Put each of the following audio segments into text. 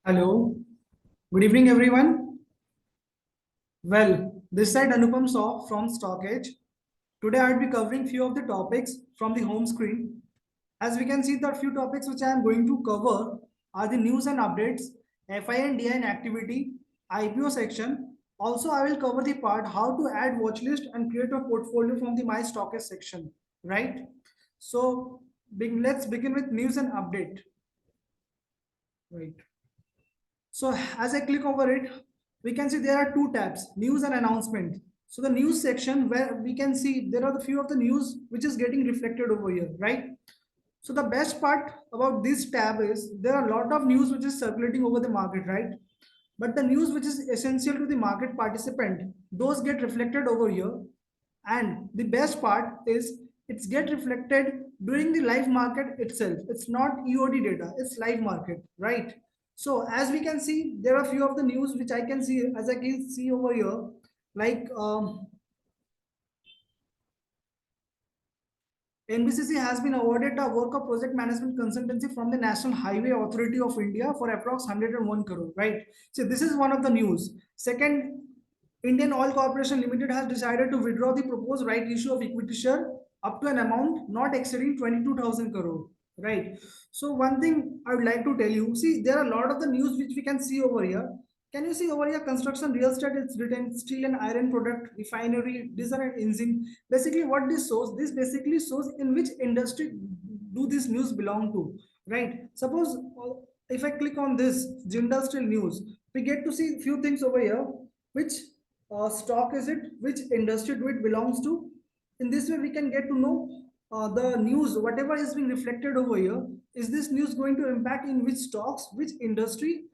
Hello, good evening, everyone. Well, this side Anupam Saw from Stockage. Today, I'll be covering few of the topics from the home screen. As we can see, the few topics which I am going to cover are the news and updates, FI and DI activity, IPO section. Also, I will cover the part how to add watch list and create a portfolio from the My Stockage section. Right. So, let's begin with news and update. Right. So as I click over it, we can see there are two tabs, news and announcement. So the news section where we can see there are the few of the news which is getting reflected over here, right? So the best part about this tab is there are a lot of news which is circulating over the market, right? But the news which is essential to the market participant, those get reflected over here. And the best part is it's get reflected during the live market itself. It's not EOD data, it's live market, right? So as we can see, there are a few of the news which I can see as I can see over here, like NBCC has been awarded a work of project management consultancy from the National Highway Authority of India for approx 101 crore, right? So this is one of the news. Second, Indian Oil Corporation Limited has decided to withdraw the proposed right issue of equity share up to an amount not exceeding 22,000 crore, right? So one thing I would like to tell you, see, there are a lot of the news which we can see over here. Can you see over here construction, real estate, it's written steel and iron product, refinery, diesel and engine. Basically, what this basically shows in which industry do this news belong to, right? Suppose if I click on this industrial news, we get to see few things over here. Which stock is it? Which industry do it belongs to? In this way, we can get to know the news, whatever is being reflected over here. Is this news going to impact in which stocks, which industry,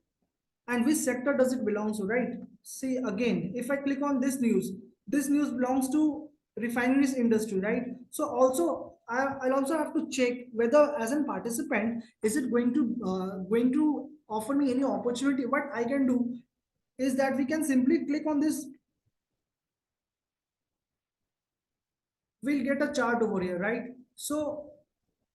and which sector does it belong to, right? See again, if I click on this news belongs to refineries industry, right? So also I'll also have to check whether as a participant is it going to offer me any opportunity. What I can do is that we can simply click on this, we'll get a chart over here, right? So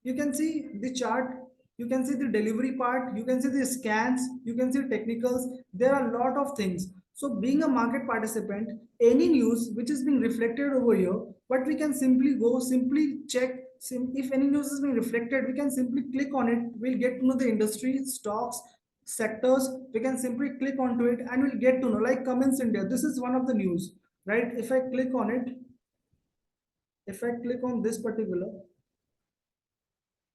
you can see the chart, you can see the delivery part, you can see the scans, you can see technicals. There are a lot of things. So being a market participant, any news which is being reflected over here, what we can simply go simply check, if any news is being reflected, we can simply click on it. We'll get to know the industry, stocks, sectors. We can simply click onto it and we'll get to know, like Cummins India, this is one of the news, right? If I click on it, if I click on this particular,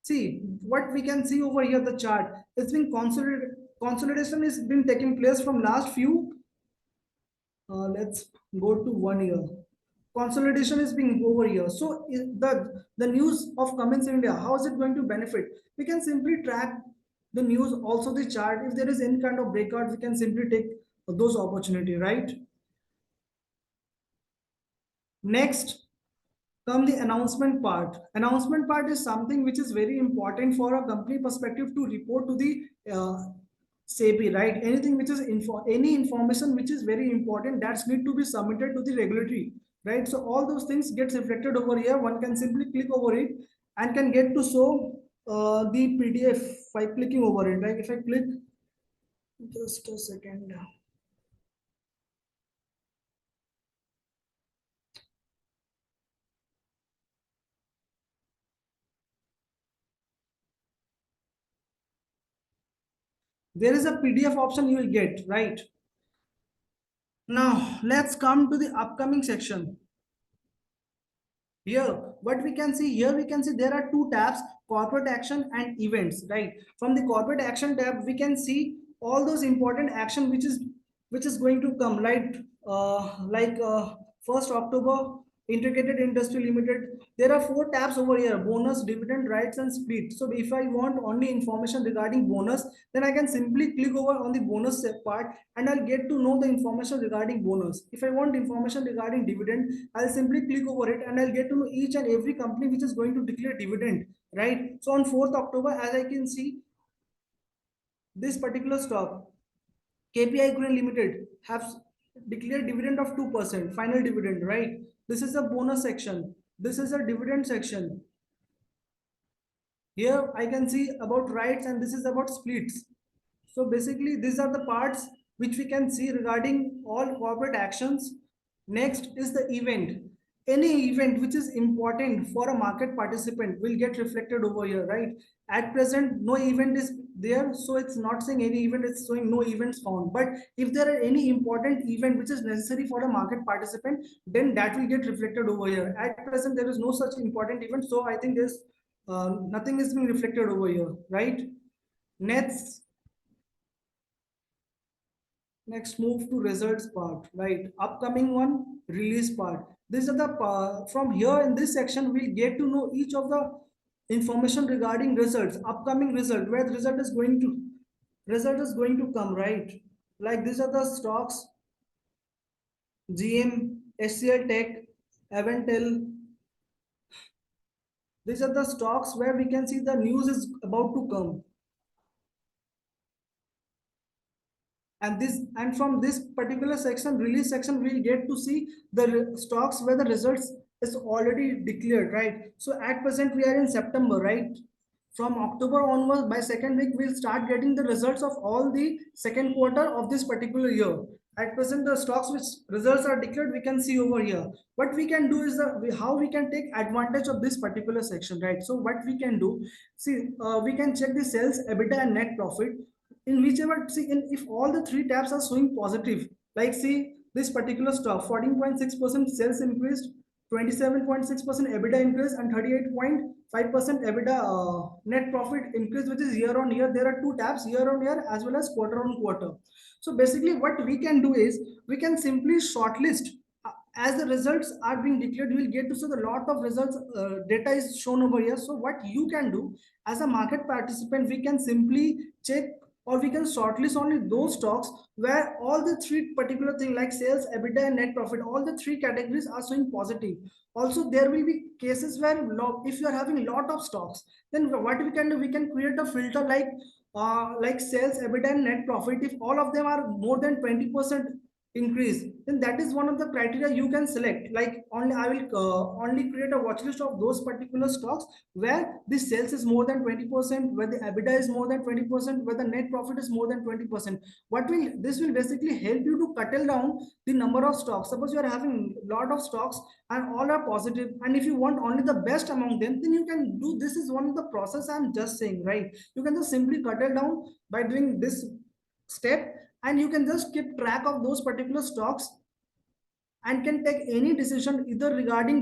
see what we can see over here, the chart. It's been consolidated. Consolidation is been taking place from last few. Let's go to 1 year. Consolidation is being over here. So the news of Cummins India, how is it going to benefit? We can simply track the news, also the chart. If there is any kind of breakout, we can simply take those opportunity, right? Next, come the announcement part. Announcement part is something which is very important for a company perspective to report to the SEBI, right? Anything which is any information which is very important that's need to be submitted to the regulatory, right? So all those things gets reflected over here. One can simply click over it and can get to show the PDF by clicking over it. Like if I click, just a second. There is a PDF option you will get, right? Now let's come to the upcoming section. Here, what we can see here, we can see there are two tabs, corporate action and events, right? From the corporate action tab, we can see all those important action which is going to come, right? Like 1st October, Integrated Industry Limited. There are four tabs over here: bonus, dividend, rights, and split. So if I want only information regarding bonus, then I can simply click over on the bonus part and I'll get to know the information regarding bonus. If I want information regarding dividend, I'll simply click over it and I'll get to know each and every company which is going to declare dividend, right? So on 4th October, as I can see, this particular stock, KPI Green Limited, have declared dividend of 2%, final dividend, right? This is a bonus section. This is a dividend section. Here I can see about rights and this is about splits. So basically, these are the parts which we can see regarding all corporate actions. Next is the event. Any event which is important for a market participant will get reflected over here, right? At present, no event is there, so it's not saying any event, it's showing no events found. But if there are any important event which is necessary for a market participant, then that will get reflected over here. At present, there is no such important event, so I think there's nothing is being reflected over here, right? Next, next move to results part, right? Upcoming one, release part. These are the from here in this section we'll get to know each of the information regarding results, upcoming result, where the result is going to come, right? Like these are the stocks: GM, HCL Tech, Aventel. These are the stocks where we can see the news is about to come. And from this particular section, release section, we'll get to see the stocks where the results is already declared, right? So at present we are in September, right? From October onwards, by second week we'll start getting the results of all the second quarter of this particular year. At present, the stocks which results are declared, we can see over here. What we can do is how we can take advantage of this particular section, right? So what we can do, see, we can check the sales, EBITDA, and net profit. In whichever, see, in if all the three tabs are showing positive, like see this particular stock, 14.6% sales increased, 27.6% EBITDA increase, and 38.5% EBITDA net profit increase, which is year on year. There are two tabs, year on year as well as quarter on quarter. So basically, what we can do is we can simply shortlist. As the results are being declared, you will get to see the lot of results data is shown over here. So what you can do as a market participant, we can simply check, or we can shortlist only those stocks where all the three particular things like sales, EBITDA, and net profit, all the three categories are showing positive. Also, there will be cases where if you are having a lot of stocks, then what we can do, we can create a filter like sales, EBITDA, and net profit. If all of them are more than 20% increase, then that is one of the criteria you can select. Like only I will only create a watch list of those particular stocks where the sales is more than 20%, where the EBITDA is more than 20%, where the net profit is more than 20%. What will this will basically help you to cut down the number of stocks. Suppose you are having a lot of stocks and all are positive, and if you want only the best among them, then you can do this. Is one of the process I'm just saying, right? You can just simply cut it down by doing this step, and you can just keep track of those particular stocks and can take any decision either regarding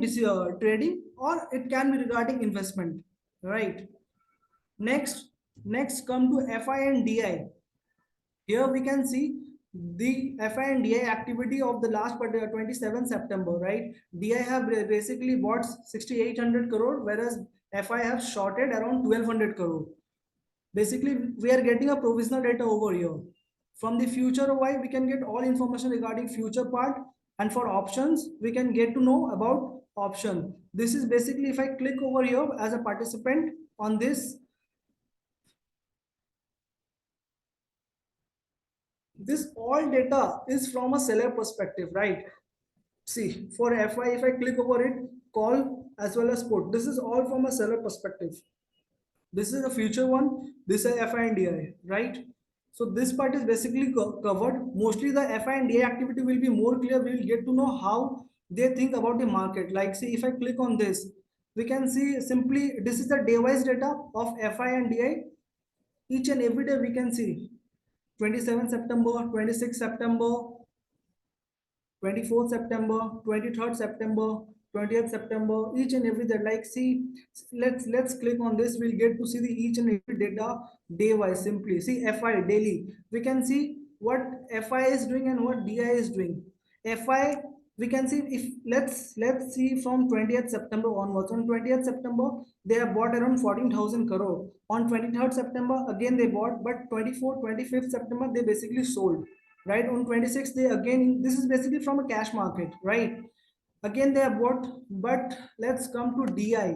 trading, or it can be regarding investment, right? Next come to FI and DI. Here we can see the FI and DI activity of the last 27 September, right? DI have basically bought 6,800 crore, whereas FI have shorted around 1,200 crore. Basically, we are getting a provisional data over here. From the future OI, we can get all information regarding future part, and for options, we can get to know about option. This is basically, if I click over here as a participant on this all data is from a seller perspective, right? See, for FI, if I click over it, call as well as put, this is all from a seller perspective. This is the future one, this is FI and DI, right? So this part is basically covered. Mostly the FI and DI activity will be more clear. We will get to know how they think about the market. Like, see, if I click on this, we can see simply this is the day-wise data of FI and DI. Each and every day we can see 27 September, 26 September, 24th September, 23rd September, 20th September, each and every day. Like, see, let's click on this. We'll get to see the each and every data day wise. Simply see FI daily. We can see what FI is doing and what DI is doing. FI, we can see, if let's see from 20th September onwards. On 20th September, they have bought around 14,000 crore. On 23rd September, again they bought, but 24th, 25th September, they basically sold, right? On 26th, they again, this is basically from a cash market, right? Again they have bought. But let's come to DI.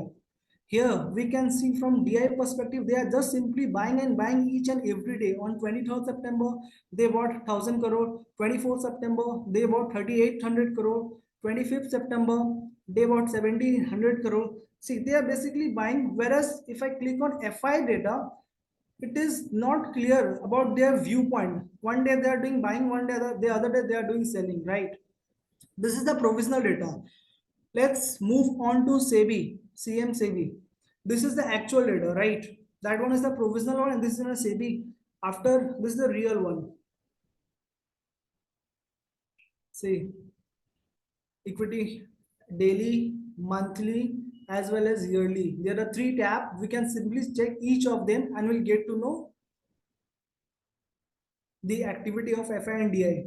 Here we can see from DI perspective, they are just simply buying and buying each and every day. On 23rd September, they bought 1,000 crore. 24th September, they bought 3,800 crore. 25th September, they bought 1,700 crore. See, they are basically buying. Whereas if I click on FI data, it is not clear about their viewpoint. One day they are doing buying, one day the other day they are doing selling, right? This is the provisional data. Let's move on to SEBI, CM SEBI. This is the actual data, right? That one is the provisional one, and this is a SEBI. After this is the real one. See, equity daily, monthly, as well as yearly. There are three tabs. We can simply check each of them and we'll get to know the activity of FI and DI.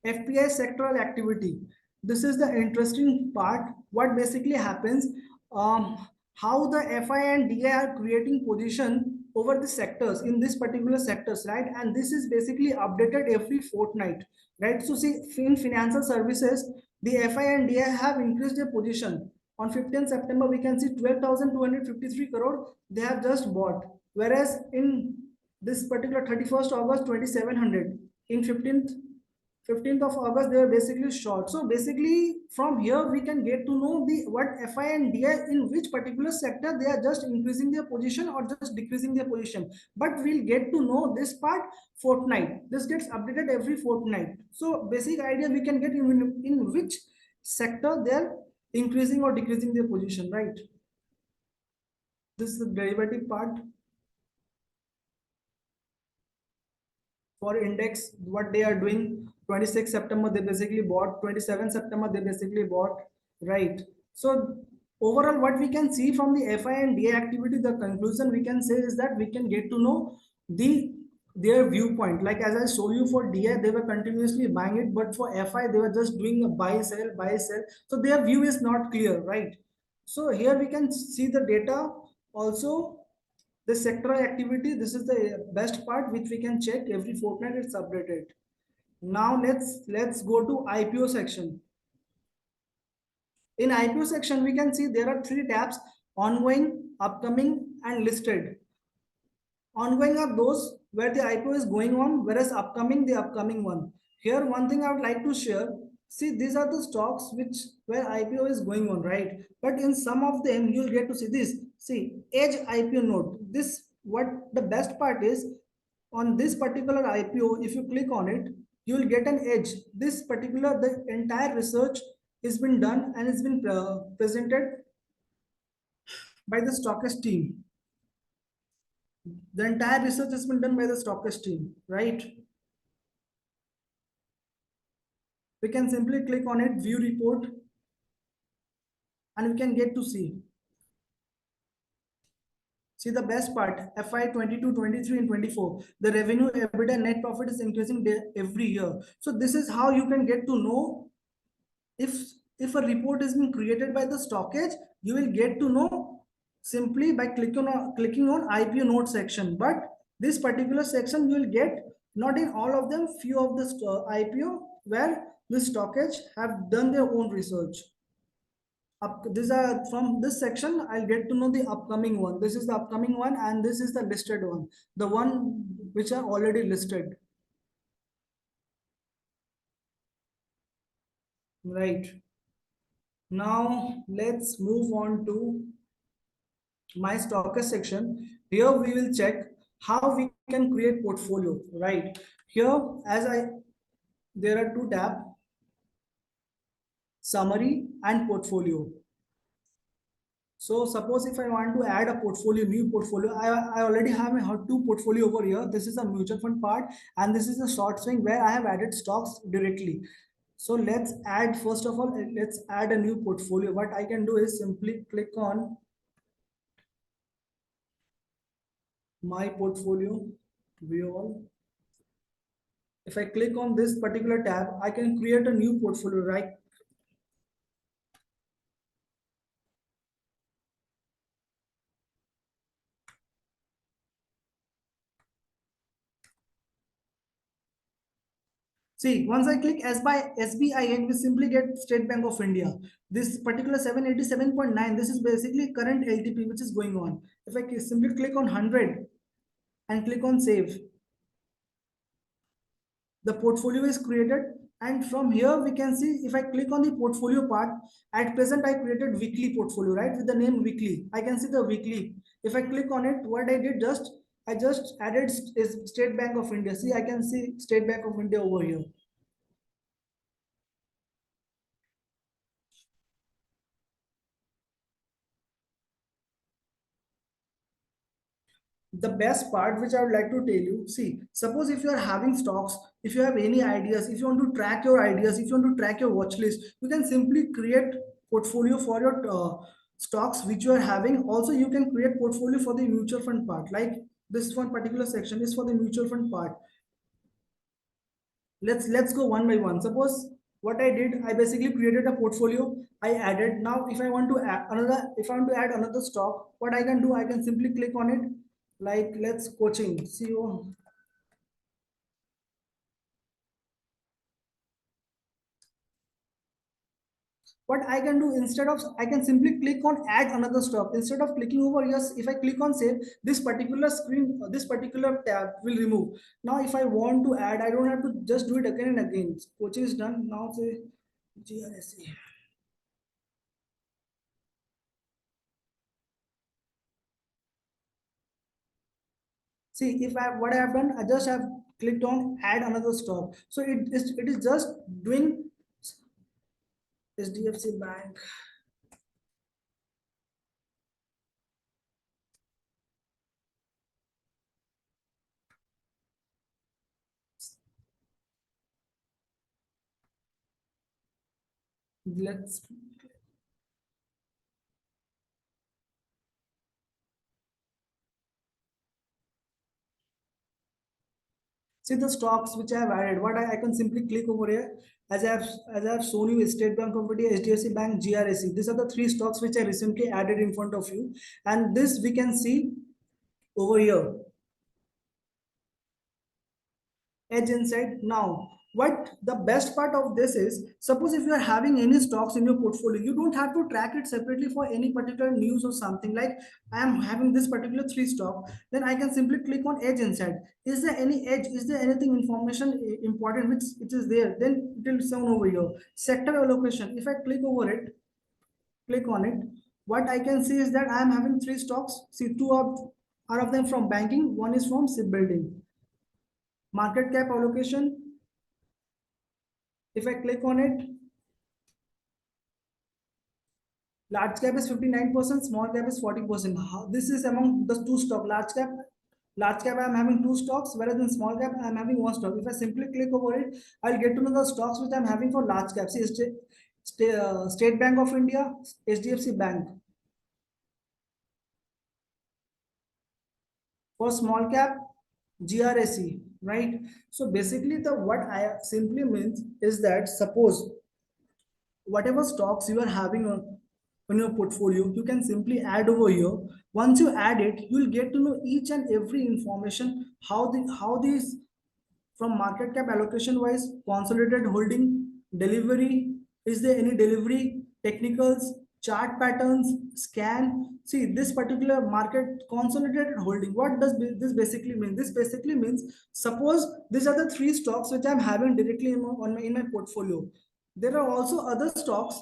FPI sectoral activity. This is the interesting part. What basically happens, how the FI and DI are creating position over the sectors in this particular sectors, right? And this is basically updated every fortnight, right? So see, in financial services, the FI and DI have increased their position. On 15th September, we can see 12,253 crore they have just bought. Whereas in this particular 31st August, 2,700. In 15th of August, they were basically short. So basically, from here we can get to know the what FI and DI in which particular sector they are just increasing their position or just decreasing their position. But we'll get to know this part fortnight. This gets updated every fortnight. So basic idea we can get in which sector they're increasing or decreasing their position, right? This is the derivative part. For index, what they are doing, 26 September they basically bought, 27 September they basically bought, right? So overall what we can see from the FI and DI activity, the conclusion we can say is that we can get to know their viewpoint. Like as I show you, for DI they were continuously buying it, but for FI they were just doing a buy sell buy sell, so their view is not clear, right? So here we can see the data also. The sectoral activity, this is the best part which we can check every fortnight, it's updated. Now let's go to IPO section. In IPO section, we can see there are three tabs: ongoing, upcoming, and listed. Ongoing are those where the IPO is going on, whereas upcoming, the upcoming one. Here, one thing I would like to share. See, these are the stocks which where IPO is going on, right? But in some of them, you'll get to see this. See, Edge IPO note. This, what the best part is, on this particular IPO, if you click on it, you will get an edge. This particular, the entire research has been done and it's been presented by the stockist team. The entire research has been done by the stockist team, right? We can simply click on it, view report, and we can get to see. See the best part, FY 22, 23, and 24. The revenue, EBITDA, net profit is increasing every year. So this is how you can get to know if a report is being created by the stockage, you will get to know simply by clicking on IPO note section. But this particular section you will get not in all of them, few of the IPO where the stockage have done their own research. These are from this section. I'll get to know the upcoming one. This is the upcoming one, and this is the listed one, the one which are already listed. Right. Now let's move on to my stocker section. Here we will check how we can create portfolio, right? Here, there are two tabs: summary and portfolio. So suppose if I want to add a portfolio, new portfolio, I already have two portfolio over here. This is a mutual fund part, and this is a short swing where I have added stocks directly. So let's add, first of all, let's add a new portfolio. What I can do is simply click on my portfolio, view all. If I click on this particular tab, I can create a new portfolio, right? See, once I click SBIN, we simply get State Bank of India. This particular 787.9, this is basically current LTP which is going on. If I simply click on 100 and click on save, the portfolio is created. And from here we can see, if I click on the portfolio part, at present I created weekly portfolio, right, with the name weekly. I can see the weekly. If I click on it, what I did, just I just added is State Bank of India. See, I can see State Bank of India over here. The best part which I would like to tell you, see, suppose if you are having stocks, if you have any ideas, if you want to track your ideas, if you want to track your watch list, you can simply create portfolio for your stocks which you are having. Also, you can create portfolio for the mutual fund part. Like this one particular section is for the mutual fund part. Let's go one by one. Suppose what I did, I basically created a portfolio. I added. Now if I want to add another, if I want to add another stock, what I can do, I can simply click on it. Like let's coaching CEO. What I can do, instead of, I can simply click on add another stock. Instead of clicking over, yes, if I click on save, this particular screen, this particular tab will remove. Now if I want to add, I don't have to just do it again and again. Coaching is done. Now say GRSE. See, if I, what I have done, I just have clicked on add another stock. So it is just doing HDFC Bank. Let's see the stocks which I have added. What I can simply click over here, as I have shown you, State Bank of India, HDFC Bank, GRSE. These are the three stocks which I recently added in front of you, and this we can see over here. Edge inside. Now what the best part of this is, suppose if you are having any stocks in your portfolio, you don't have to track it separately for any particular news or something. Like I am having this particular three stock, then I can simply click on edge inside. Is there any edge, is there anything information important which it is there, then it will sound over here. Sector allocation, if I click over it, click on it, what I can see is that I am having three stocks. See, two of them from banking, one is from shipbuilding. Market cap allocation, if I click on it, large cap is 59%, small cap is 40%. This is among the two stock. Large cap I'm having two stocks, whereas in small cap I'm having one stock. If I simply click over it, I'll get to know the stocks which I'm having for large cap. See, State Bank of India, HDFC Bank. For small cap, GRSE, right? So basically, the what I simply means is that, suppose whatever stocks you are having on your portfolio, you can simply add over here. Once you add it, you'll get to know each and every information, how these, from market cap allocation wise, consolidated holding, delivery, is there any delivery, technicals, chart patterns, scan. See, this particular market consolidated holding, what does this basically mean? This basically means, suppose these are the three stocks which I'm having directly in my portfolio. There are also other stocks.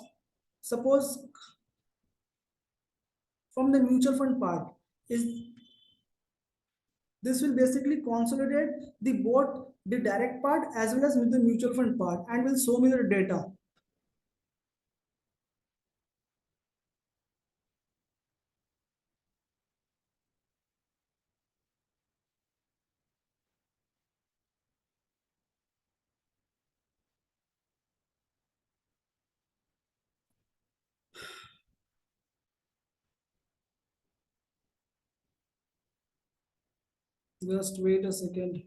Suppose from the mutual fund part, is this will basically consolidate the both the direct part as well as with the mutual fund part, and will show me the data. Just wait a second.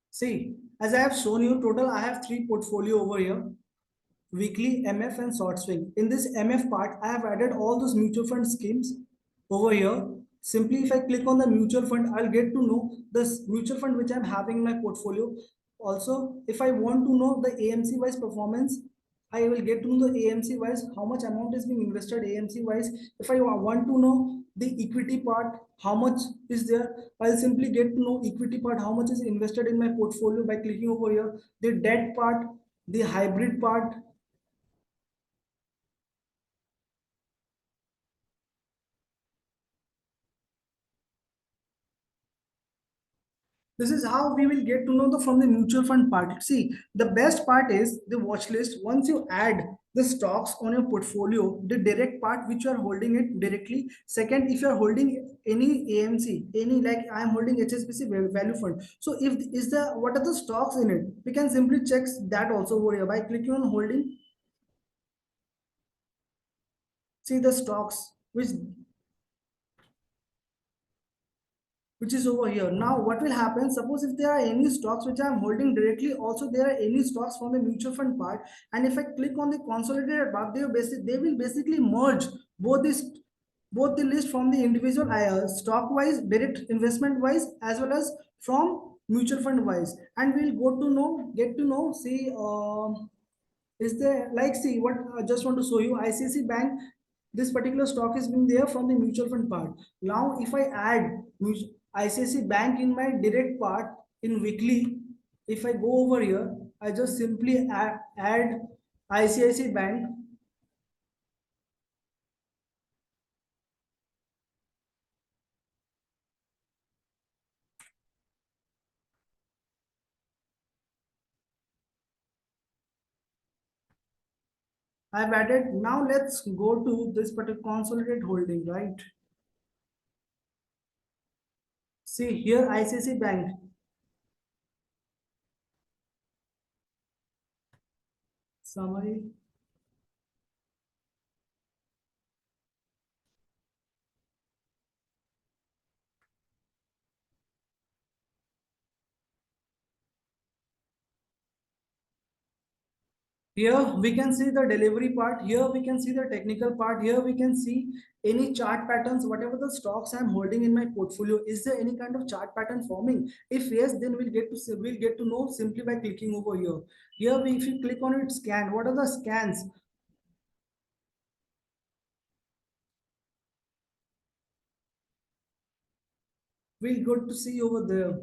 See, as I have shown you, total I have three portfolio over here: weekly, MF, and short swing. In this MF part, I have added all those mutual fund schemes over here. Simply, if I click on the mutual fund, I'll get to know this mutual fund which I'm having in my portfolio. Also, if I want to know the AMC wise performance, I will get to know the AMC wise, how much amount is being invested AMC wise. If I want to know the equity part, how much is there. I'll simply get to know equity part, how much is invested in my portfolio by clicking over here. The debt part, the hybrid part. This is how we will get to know the from the mutual fund part. See, the best part is the watch list. Once you add the stocks on your portfolio, the direct part which you are holding it directly. Second, if you are holding any AMC, any like I am holding HSBC value fund. So if is the what are the stocks in it, we can simply check that also over here by clicking on holding. See the stocks which is over here. Now, what will happen? Suppose if there are any stocks which I am holding directly, also there are any stocks from the mutual fund part, and if I click on the consolidated part, they will basically merge both this both the list from the individual stock wise, direct investment wise, as well as from mutual fund wise, and we'll go to know get to know. See, is there like see what I just want to show you ICICI Bank. This particular stock is been there from the mutual fund part. Now, if I add ICICI Bank in my direct part in weekly, if I go over here, I just simply add ICICI Bank. I've added. Now let's go to this particular consolidated holding, right? See here ICICI Bank summary. Here we can see the delivery part. Here we can see the technical part. Here we can see any chart patterns, whatever the stocks I'm holding in my portfolio. Is there any kind of chart pattern forming? If yes, then we'll get to know simply by clicking over here. Here, if you click on it, scan. What are the scans? We'll go to see over there.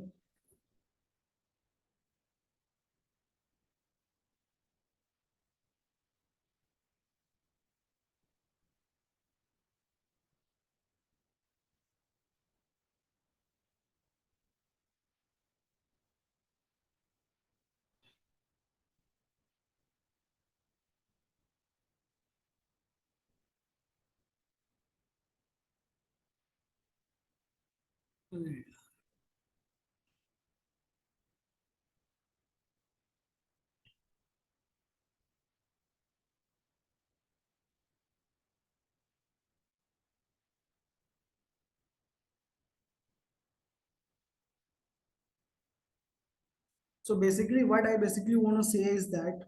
So basically, what I basically want to say is that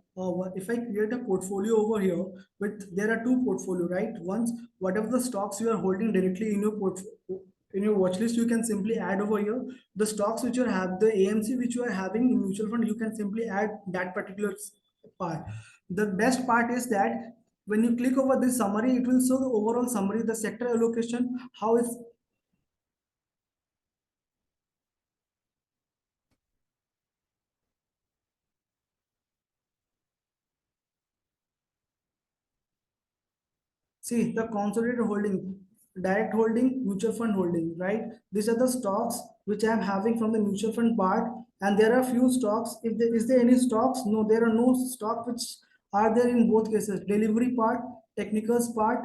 if I create a portfolio over here, with there are two portfolio, right? Once whatever the stocks you are holding directly in your in your watch list, you can simply add over here. The stocks which you have, the AMC which you are having in mutual fund, you can simply add that particular part. The best part is that when you click over this summary, it will show the overall summary, the sector allocation, how it's. See, the consolidated holding, direct holding, mutual fund holding, right? These are the stocks which I am having from the mutual fund part. And there are few stocks. If there is there any stocks? No, there are no stock which are there in both cases. Delivery part, technicals part.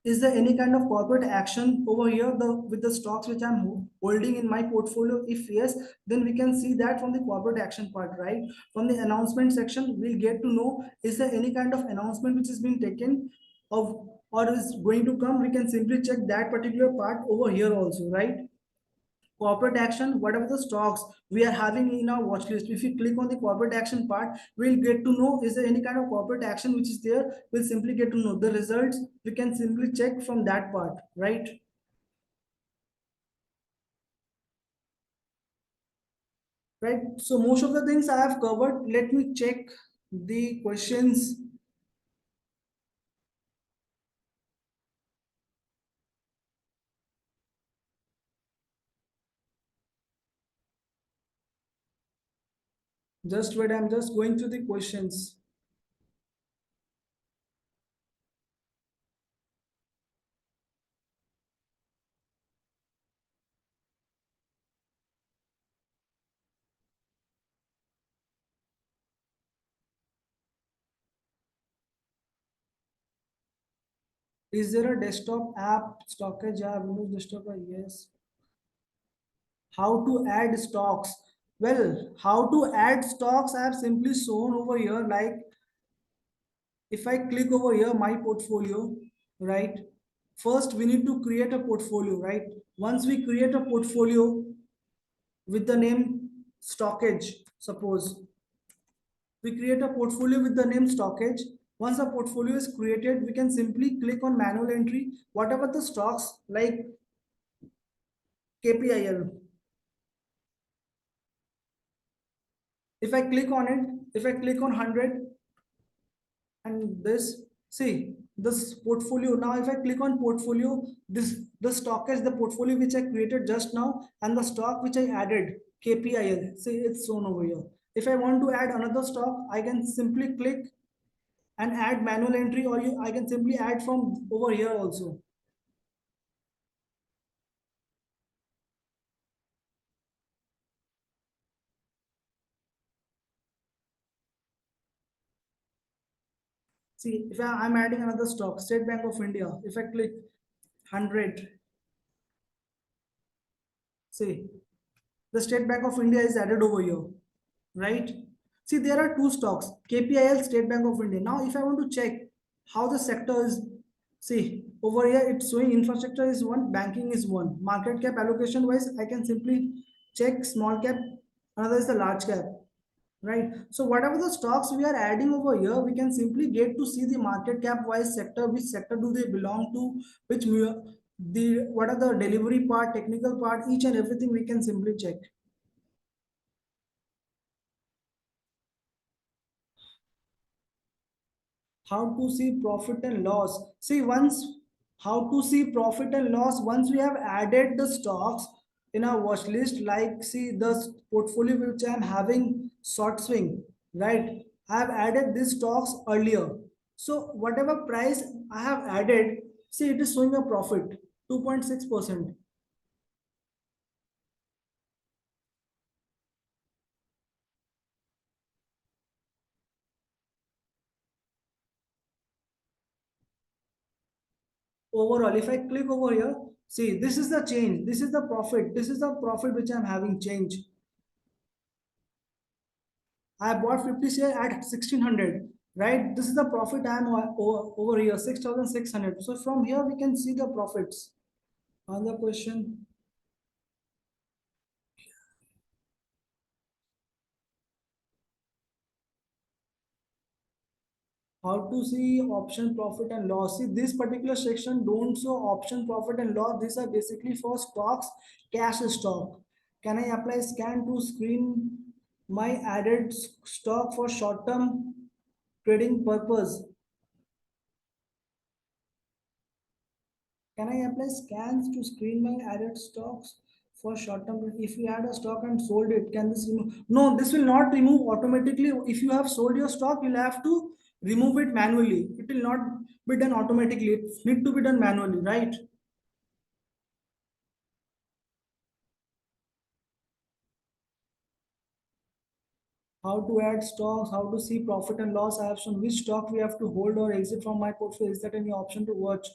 Is there any kind of corporate action over here with the stocks which I'm holding in my portfolio? If yes, then we can see that from the corporate action part, right? From the announcement section, we'll get to know is there any kind of announcement which has been taken of or is going to come. We can simply check that particular part over here also, right? Corporate action, whatever the stocks we are having in our watch list, if you click on the corporate action part, we'll get to know is there any kind of corporate action which is there. We'll simply get to know the results. We can simply check from that part, right? Right, so most of the things I have covered. Let me check the questions. Just wait, I'm just going through the questions. Is there a desktop app, stockage app, Windows desktop? Yes. How to add stocks? Well, how to add stocks I have simply shown over here. Like if I click over here, my portfolio, right? First, we need to create a portfolio, right? Once we create a portfolio with the name stockage, suppose we create a portfolio with the name stockage. Once the portfolio is created, we can simply click on manual entry, whatever the stocks like KPIL. If I click on it, if I click on 100 and this, see this portfolio. Now, if I click on portfolio, this the stock is the portfolio which I created just now and the stock which I added KPIL. See, it's shown over here. If I want to add another stock, I can simply click and add manual entry, or I can simply add from over here also. See, if I'm adding another stock, State Bank of India, if I click 100, see, the State Bank of India is added over here, right? See, there are two stocks, KPIL, State Bank of India. Now, if I want to check how the sector is, see, over here it's showing infrastructure is one, banking is one. Market cap allocation wise, I can simply check small cap, another is the large cap, right? So whatever the stocks we are adding over here, we can simply get to see the market cap wise sector, which sector do they belong to, the what are the delivery part, technical part, each and everything we can simply check. How to see profit and loss? See, once how to see profit and loss, once we have added the stocks in our watch list, like see the portfolio which I am having short swing, right? I have added these stocks earlier, so whatever price I have added, see it is showing a profit 2.6%. Overall, if I click over here, see this is the change, this is the profit, this is the profit which I'm having change. I bought 50 share at 1600, right? This is the profit I am over here, 6600. So from here we can see the profits. Another question, how to see option profit and loss? See, this particular section don't show option profit and loss. These are basically for stocks, cash stock. Can I apply scan to screen my added stock for short-term trading purpose? Can I apply scans to screen my added stocks for short term? If you add a stock and sold it, can this remove? No, this will not remove automatically. If you have sold your stock, you'll have to remove it manually. It will not be done automatically. It need to be done manually, right? How to add stocks, how to see profit and loss. I have shown which stock we have to hold or exit from my portfolio. Is that any option to watch?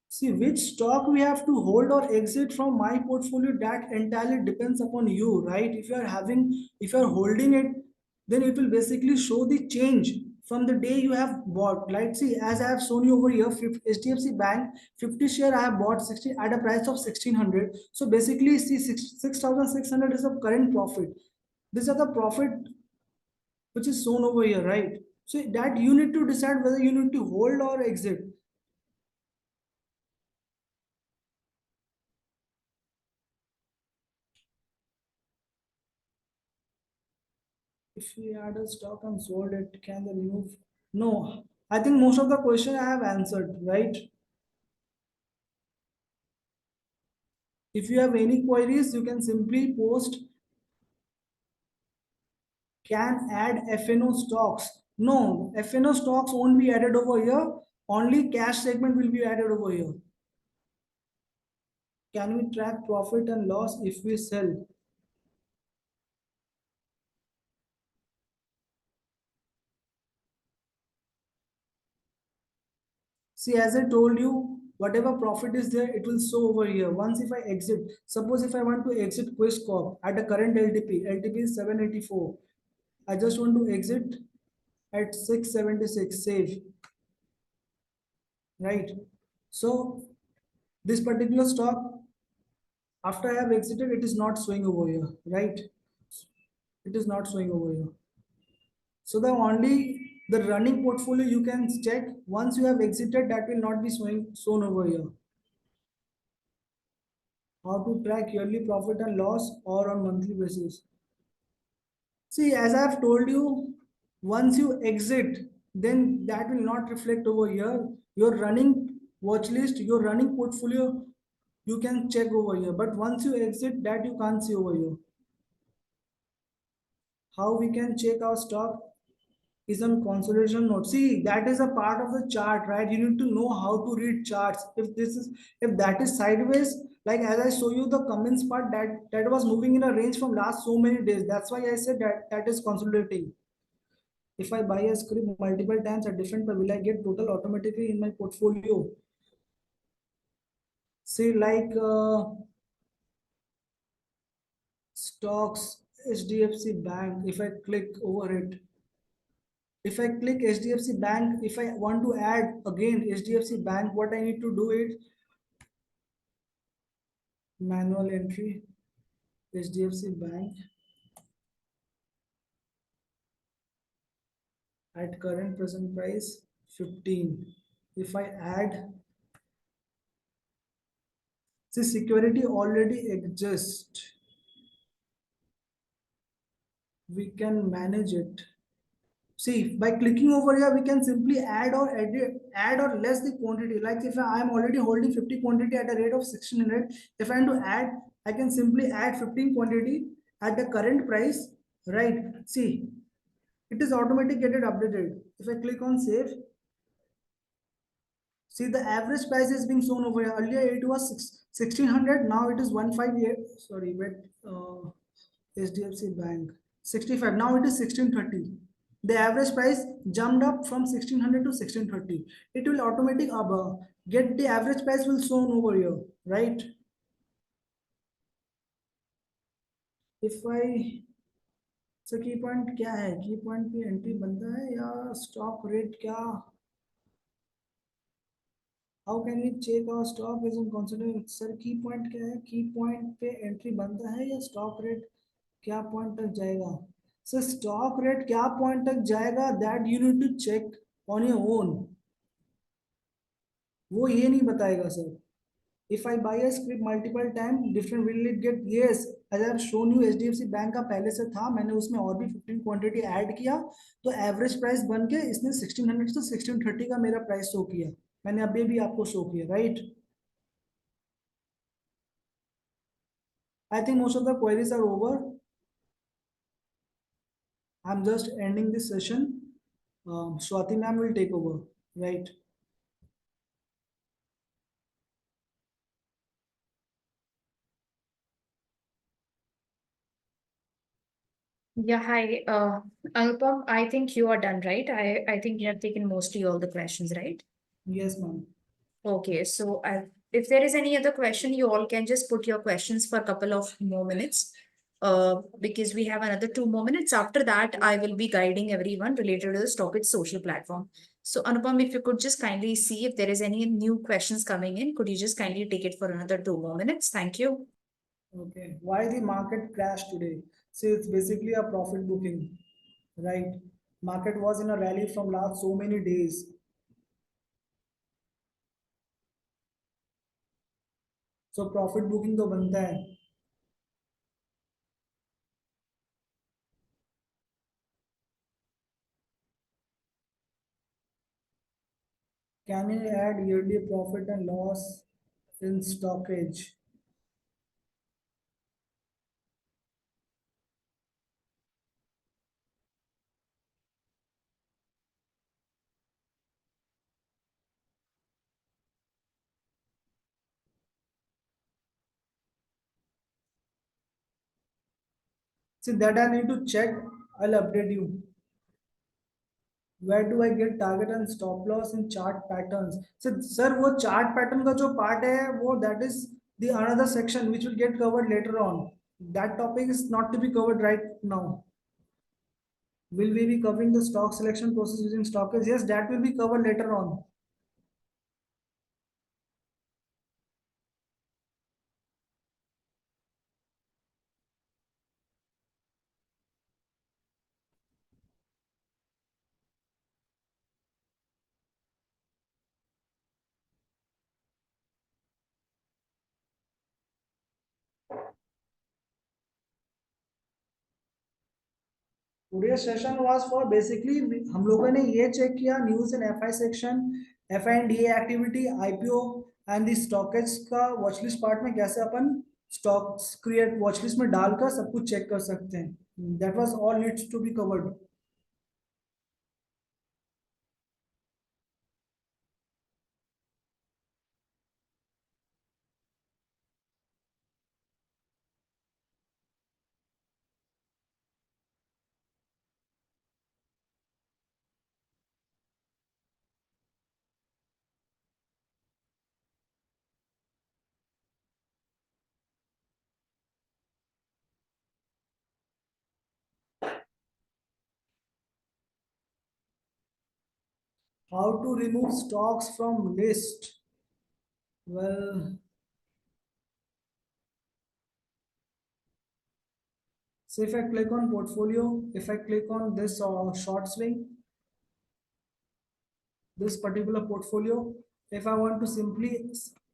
See, which stock we have to hold or exit from my portfolio, that entirely depends upon you, right? If you are holding it, then it will basically show the change from the day you have bought. Like, see, as I have shown you over here, HDFC Bank, 50 share I have bought 60 at a price of 1600. So basically, see, 6,600 is the current profit. These are the profit which is shown over here, right? So that you need to decide whether you need to hold or exit. If we had a stock and sold it, can they remove? No. I think most of the question I have answered, right? If you have any queries, you can simply post. can add FNO stocks. No, FNO stocks won't be added over here. Only cash segment will be added over here. Can we track profit and loss if we sell? See, as I told you, whatever profit is there, it will show over here. Once if I exit, suppose if I want to exit Quest Corp at a current LTP, LTP is 784. I just want to exit at 676, save, right? So this particular stock, after I have exited, it is not showing over here, right? It is not showing over here. So the only the running portfolio you can check once you have exited, that will not be shown over here. How to track yearly profit and loss or on monthly basis. See, as I have told you, once you exit, then that will not reflect over here. Your running watch list, your running portfolio, you can check over here. But once you exit, that you can't see over here. How we can check our stock is on consolidation note. See, that is a part of the chart, right? You need to know how to read charts. If that is sideways, like as I show you the comments part, that was moving in a range from last so many days. That's why I said that is consolidating. If I buy a script multiple times at different time, will I get total automatically in my portfolio? Say like stocks, HDFC Bank. If I click over it, if I click HDFC Bank, if I want to add again HDFC Bank, what I need to do is manual entry, HDFC Bank at current present price 15. If I add, see security already exists. We can manage it. See, by clicking over here, we can simply add or less the quantity. Like if I am already holding 50 quantity at a rate of 1600, if I am to add, I can simply add 15 quantity at the current price, right? See, it is automatically get it updated. If I click on save, see the average price is being shown over here. Earlier it was 1600, now it is 158. Sorry, wait, HDFC Bank 65. Now it is 1630. The average price jumped up from 1600 to 1630. It will automatic get the average price will shown over here, right? If I so key point क्या है key point पे entry बनता है या stock rate क्या how can we check our stock is in consider sir key point क्या है key point पे एंट्री बनता है या स्टॉक रेट क्या पॉइंट तक जाएगा सर स्टॉक रेट क्या पॉइंट तक जाएगा that you need to check on your own वो ये नहीं बताएगा sir if I buy a script multiple time different will it get yes as I have shown you HDFC bank का पहले से था मैंने उसमें और भी 15 क्वांटिटी ऐड किया तो एवरेज प्राइस बन के इसने 1600 से 1630 का मेरा प्राइस शो किया मैंने अभी भी आपको शो किया right I think most of the queries are over I am just ending this session Swati ma'am will take over right Yeah, hi. Anupam, I think you are done, right? I think you have taken mostly all the questions, right? yes ma'am Okay, so if there is any other question, you all can just put your questions for a couple of more minutes. Because we have another 2 more minutes. After that, I will be guiding everyone related to the Stockit social platform. So Anupam, if you could just kindly see if there is any new questions coming in, could you just kindly take it for another 2 more minutes? Thank you. okay why the market crashed today see it's basically a profit booking right market was in a rally from last so many days so profit booking तो बनता है can you add yearly profit and loss in stockage See that I need to check. I'll update you. Where do I get target and stop loss in chart patterns? So, sir, वो chart pattern का जो part है वो that is the another section which will get covered later on. That topic is not to be covered right now. Will we be covering the stock selection process using stockers? Yes, that will be covered later on. Today's session was for basically हम लोगों ने ये check किया news and FI section, FINDA activity, IPO and the StockEdge का watch list part में कैसे अपन stocks create watch list में डालकर सब कुछ चेक कर सकते हैं. That was all needs to be covered. How to remove stocks from list? Well, so if I click on portfolio, if I click on this short swing, this particular portfolio, if I want to simply,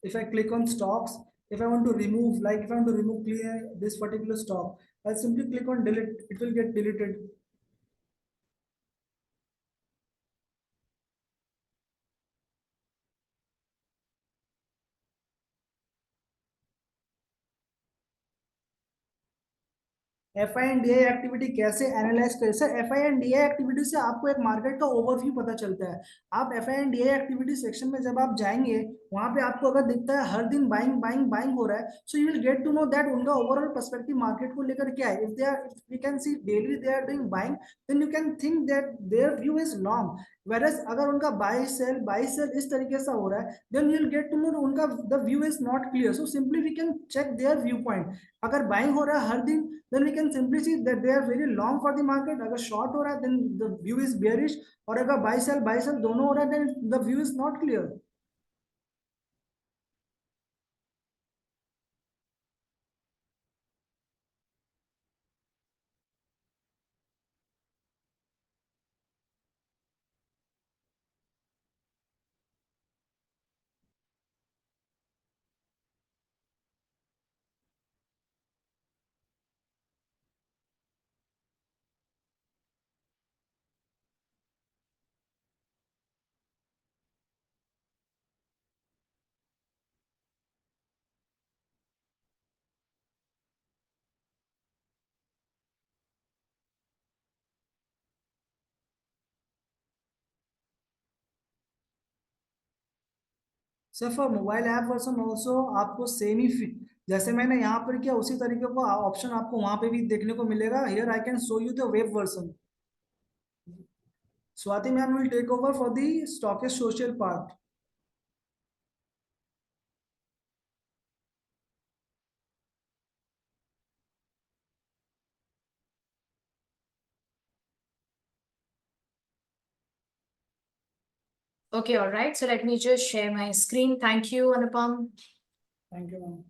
if I click on stocks, if I want to remove, like if I want to remove clear this particular stock, I'll simply click on delete, it will get deleted. F I and D activity कैसे analyse करें? Sir F I and D activity से आपको एक market का overview पता चलता है. आप F I and D activity section में जब आप जाएंगे वहां पे आपको अगर दिखता है हर दिन बाइंग बाइंग बाइंग हो रहा है, so you will get to know that उनका ओवरऑल पर्सपेक्टिव मार्केट को लेकर क्या है. If they are, if we can see daily they are doing buying, then you can think that their view is long. Whereas अगर उनका bye cell इस तरीके से हो रहा है, then you will get to know उनका the view is not clear. So simply we can check their view point. अगर बाइंग हो रहा है हर दिन, then we can simply see that they are very long for the market. अगर short हो रहा है then the view is bearish, और अगर buy sell दोनों हो रहा है then the view is not clear. Sir for mobile app version also आपको सेम ही जैसे मैंने यहाँ पर किया उसी तरीके का ऑप्शन आपको वहां पे भी देखने को मिलेगा. Here I can show you the web version. Swati ma'am will take over for the stockist social part. Okay, all right. So let me just share my screen. Thank you, Anupam. Thank you, ma'am.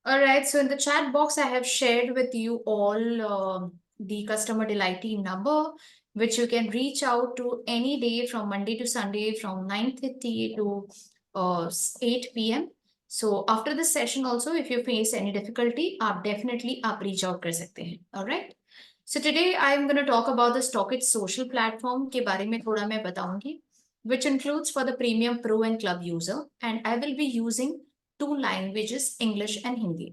All right. So in the chat box, I have shared with you all the customer delight team number, which you can reach out to any day from Monday to Sunday from 9:30 to 8 p.m. So after this session also, if you face any difficulty, आप definitely आप reach out कर सकते हैं. All right. So today I am going to talk about the StockIt social platform के बारे में थोड़ा मैं बताऊंगी, which includes for the Premium Pro and Club user, and I will be using two languages, English and Hindi.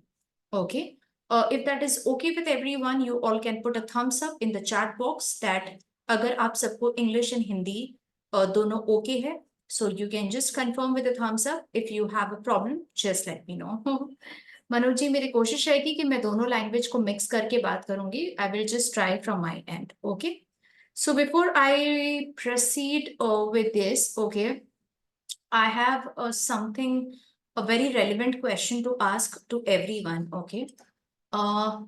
Okay. If that is okay with everyone, you all can put a thumbs up in the chat box that अगर आप सबको English and Hindi दोनों okay है. So you can just confirm with a thumbs up. If you have a problem, just let me know. Manoj ji, मेरी कोशिश रहेगी कि मैं दोनों लैंग्वेज को मिक्स करके बात करूंगी. I will just try from my and. Okay, so before I proceed with this, okay, I have something, a very relevant question to ask to everyone. Okay, uh,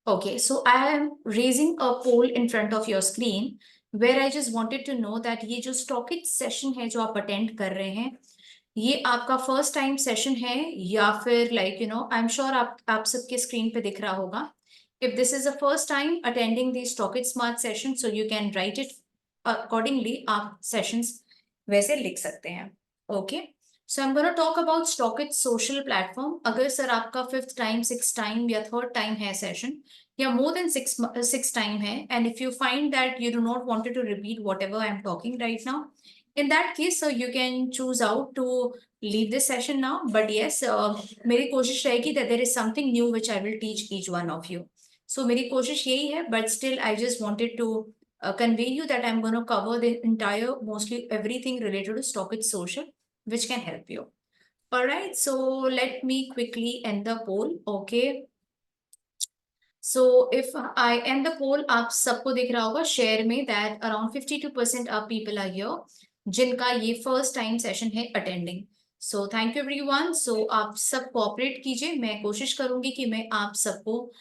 okay, so I am raising a poll in front of your screen where I just wanted to know that ये जो stockage session है जो आप attend कर रहे हैं, ये आपका फर्स्ट टाइम सेशन है या फिर like you know, I am sure आप सबके स्क्रीन पे दिख रहा होगा. If this is the first time attending the Stockage Smart session, so you can write it accordingly. आप sessions वैसे लिख सकते हैं. Okay. So I'm going to talk about Stockage social platform. अगर सर आपका fifth time, sixth time या third time है session या more than six time है, and if you find that you do not wanted to repeat whatever I'm talking right now, in that case, so you can choose out to leave this session now. But yes, मेरी कोशिश रहेगी that there is something new which I will teach each one of you. So मेरी कोशिश यही है, but still I just wanted to convey you that I'm going to cover the entire, mostly everything related to Stockage Social, which can help you. All right, so let me quickly end the poll. Okay. So if I end the poll, आप सबको दिख रहा होगा share में that around 52% of people are here, जिनका ये first time session है attending. So thank you everyone. So आप सब cooperate कीजिए. मैं कोशिश करूंगी कि मैं आप सबको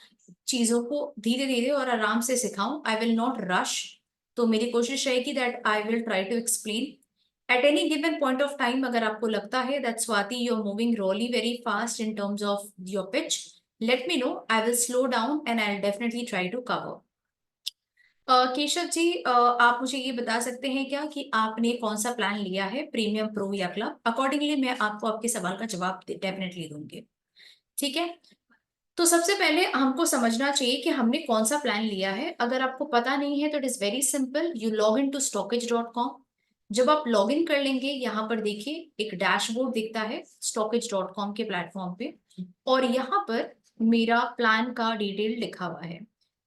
चीजों को धीरे धीरे और आराम से सिखाऊं. I will not rush. तो मेरी कोशिश रहेगी that I will try to explain at any given point of time. अगर आपको लगता है that Swati you are moving really very fast in terms of your pitch, let me know. I will slow down and I will definitely try to cover. Keshav ji, आप मुझे ये बता सकते हैं क्या कि आपने कौन सा प्लान लिया है, प्रीमियम, प्रो या क्लब? अकॉर्डिंगली मैं आपको आपके सवाल का जवाब डेफिनेटली दूंगी. ठीक है, तो सबसे पहले हमको समझना चाहिए कि हमने कौन सा प्लान लिया है. अगर आपको पता नहीं है तो it is very simple. You log in to stockage.com. जब आप लॉग इन कर लेंगे, यहाँ पर देखिए एक डैशबोर्ड दिखता है stockage.com के प्लेटफॉर्म पे, और यहाँ पर मेरा प्लान का डिटेल लिखा हुआ है.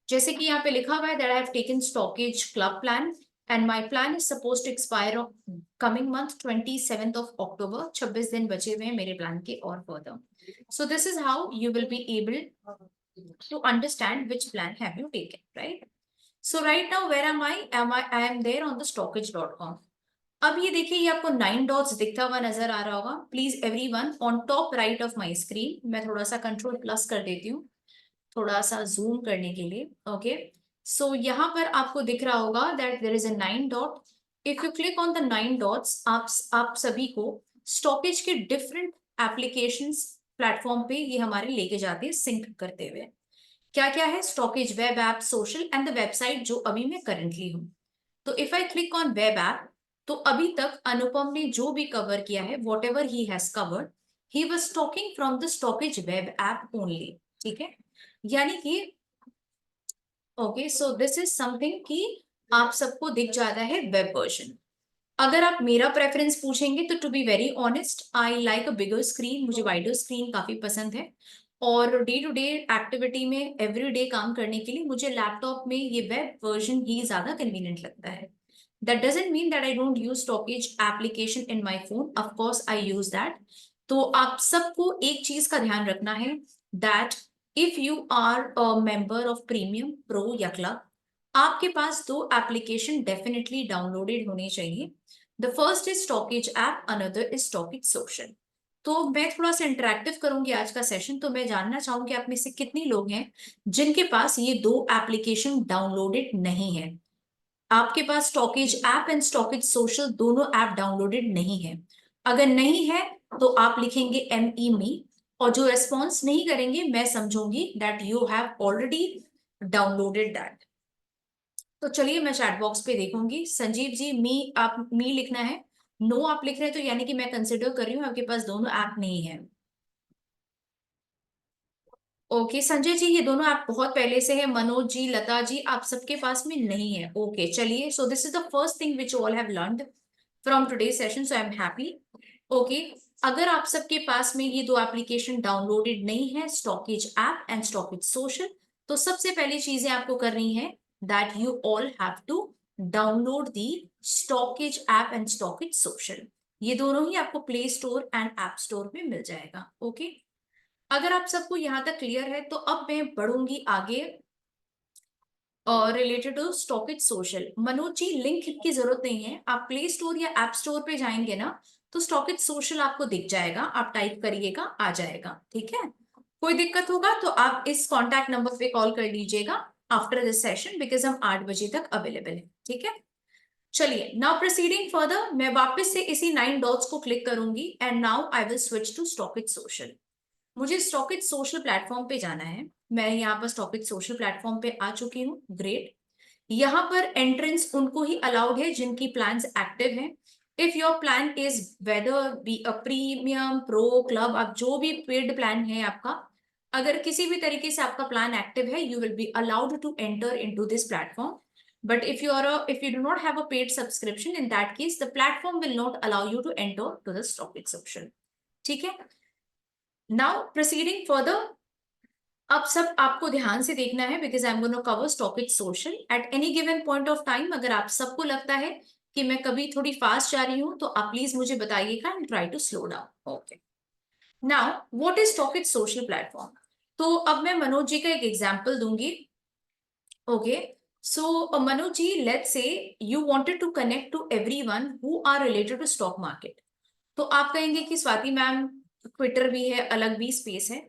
जैसे कि यहाँ पे लिखा हुआ है that I have taken Stockage club plan and my plan is suppose to expire of coming month 27th of October. 26 दिन बचे हुए हैं मेरे प्लान के और further. So this is how you will be able to understand which plan have you taken, right? So right now, where am I? I am there on the stockage.com. अब ये देखिए, ये आपको 9 dots दिखता हुआ नजर आ रहा होगा. Please everyone, on top right of my screen, मैं थोड़ा सा कंट्रोल प्लस कर देती हूँ थोड़ा सा जूम करने के लिए. ओके, सो यहाँ पर आपको दिख रहा होगा that there is a 9 dot. If you click on the 9 dots, आप सभी को स्टॉकेज के डिफरेंट एप्लीकेशंस प्लेटफॉर्म पे ये हमारे लेके जाते हैं सिंक करते हुए. क्या क्या है? Stockage web app, social and the website जो अभी मैं करंटली हूँ. तो if I click on web app, तो अभी तक अनुपम ने जो भी कवर किया है, what ever he has covered, he was talking from the stockage web app only. ठीक है, यानी कि okay, so this is something कि आप सबको दिख जाता है वेब वर्जन. अगर आप मेरा प्रेफरेंस पूछेंगे तो to be very honest, I like a bigger screen. मुझे वाइडर स्क्रीन काफी पसंद है, और डे टू डे एक्टिविटी में एवरी डे काम करने के लिए मुझे लैपटॉप में ये वेब वर्जन ही ज्यादा कन्वीनियंट लगता है. That doesn't mean that I don't use Stockage application in my phone. Of course I use that. तो आप सबको एक चीज का ध्यान रखना है that if you are a member of premium, pro या क्लब, आपके पास दो एप्लीकेशन डेफिनेटली डाउनलोडेड होने चाहिए. The first is Stockage app, another is Stockage social. तो मैं थोड़ा सा इंटरेक्टिव करूंगी आज का सेशन. तो मैं जानना चाहूंगी आप में से कितने लोग हैं जिनके पास ये दो एप्लीकेशन डाउनलोडेड नहीं है. आपके पास StockEdge app and stockage social दोनों ऐप डाउनलोडेड नहीं है. अगर नहीं है तो आप लिखेंगे ME, और जो रेस्पॉन्स नहीं करेंगे मैं समझूंगी that you have already downloaded that. तो चलिए मैं चैट बॉक्स पे देखूंगी. संजीव जी, आप मी लिखना है. नो आप लिख रहे हैं तो यानी कि मैं कंसिडर कर रही हूँ आपके पास दोनों ऐप नहीं है. ओके संजय जी, ये दोनों ऐप बहुत पहले से है. मनोज जी, लता जी, आप सबके पास में नहीं है. ओके चलिए, सो this is the first thing which all have learned from today session, so I am happy. Okay, अगर आप सबके पास में ये दो एप्लीकेशन डाउनलोडेड नहीं है, Stockage app and stockage social, तो सबसे पहली चीजें आपको करनी है that you all have to download the Stockage app and stockage social. ये दोनों ही आपको Play Store and App Store में मिल जाएगा. ओके, अगर आप सबको यहाँ तक क्लियर है तो अब मैं बढ़ूंगी आगे related to Stockage social. Manoj ji, link की जरूरत नहीं है, आप प्ले स्टोर या एप स्टोर पे जाएंगे ना तो स्टॉकेज सोशल आपको दिख जाएगा, आप टाइप करिएगा आ जाएगा, ठीक है। कोई दिक्कत होगा तो आप इस कॉन्टैक्ट नंबर पे कॉल कर लीजिएगा आफ्टर दिस सेशन, बिकॉज हम 8 बजे तक अवेलेबल है, ठीक है। चलिए, नाउ प्रोसीडिंग फर्दर, मैं वापस से इसी 9 डॉट्स को क्लिक करूंगी and now I will switch to Stockage social. मुझे स्टॉकेज सोशल प्लेटफॉर्म पे जाना है। मैं यहाँ पर स्टॉकेज सोशल प्लेटफॉर्म पे आ चुकी हूँ, ग्रेट। यहाँ पर एंट्रेंस उनको ही अलाउड है जिनकी प्लान्स एक्टिव हैं। If your plan is whether be a premium, pro, club, आप जो भी पेड प्लान है आपका, अगर किसी भी तरीके से आपका प्लान एक्टिव है, you will be allowed to enter into this platform. But if you do not have a paid subscription, in that case, the platform will not allow you to enter to the stock exchange. ठीक है? Now proceeding further, अब सब आपको ध्यान से देखना है because I am gonna cover stockage social eight any given point of time. अगर आप सबको लगता है कि मैं कभी थोड़ी फास्ट जा रही हूं तो आप प्लीज मुझे बताइएगा and try to slow down. Okay, now what is Stockage social platform. तो अब मैं मनोज जी का एक एग्जांपल दूंगी। Okay, so Manoj ji, let's say you wanted to connect to everyone who are related to stock market. तो आप कहेंगे कि स्वाति मैम, ट्विटर भी है, अलग भी स्पेस है,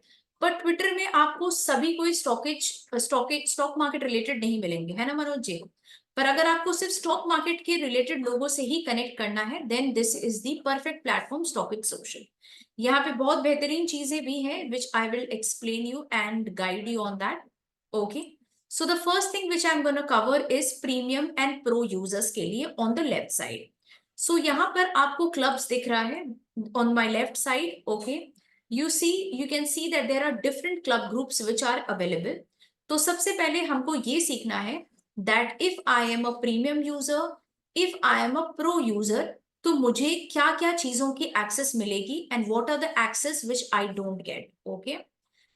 पर ट्विटर में आपको सभी कोई स्टॉक मार्केट रिलेटेड नहीं मिलेंगे, है ना मनोज जी। पर अगर आपको सिर्फ स्टॉक मार्केट के रिलेटेड लोगों से ही कनेक्ट करना है, then this is the perfect platform StockEdge social. यहाँ पे बहुत बेहतरीन चीजें भी हैं which I will explain you and guide you on that. Okay, so the first thing which I am gonna cover is premium and pro users के लिए on the left side. So यहाँ पर आपको क्लब्स दिख रहा है on my left side. Okay, you can see that there are different club groups which are available. तो सबसे पहले हमको ये सीखना है that if I am a premium user, if I am a pro user, तो मुझे क्या क्या चीजों की एक्सेस मिलेगी and what are the access which I don't get. Okay,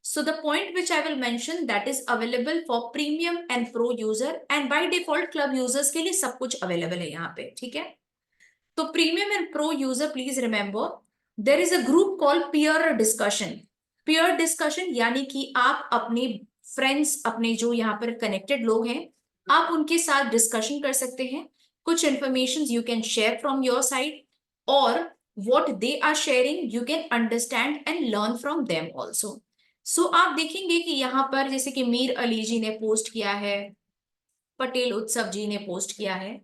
so the point which I will mention that is available for premium and pro user, and by default club users के लिए सब कुछ available है यहाँ पे, ठीक है। तो premium and pro user, please remember there is a group called peer discussion. Peer discussion यानी कि आप अपने फ्रेंड्स, अपने जो यहाँ पर कनेक्टेड लोग हैं, आप उनके साथ डिस्कशन कर सकते हैं। कुछ information you can share from your side, और what they are sharing you can understand and learn from them also. So आप देखेंगे कि यहाँ पर जैसे कि मीर अली जी ने पोस्ट किया है, पटेल उत्सव जी ने पोस्ट किया है,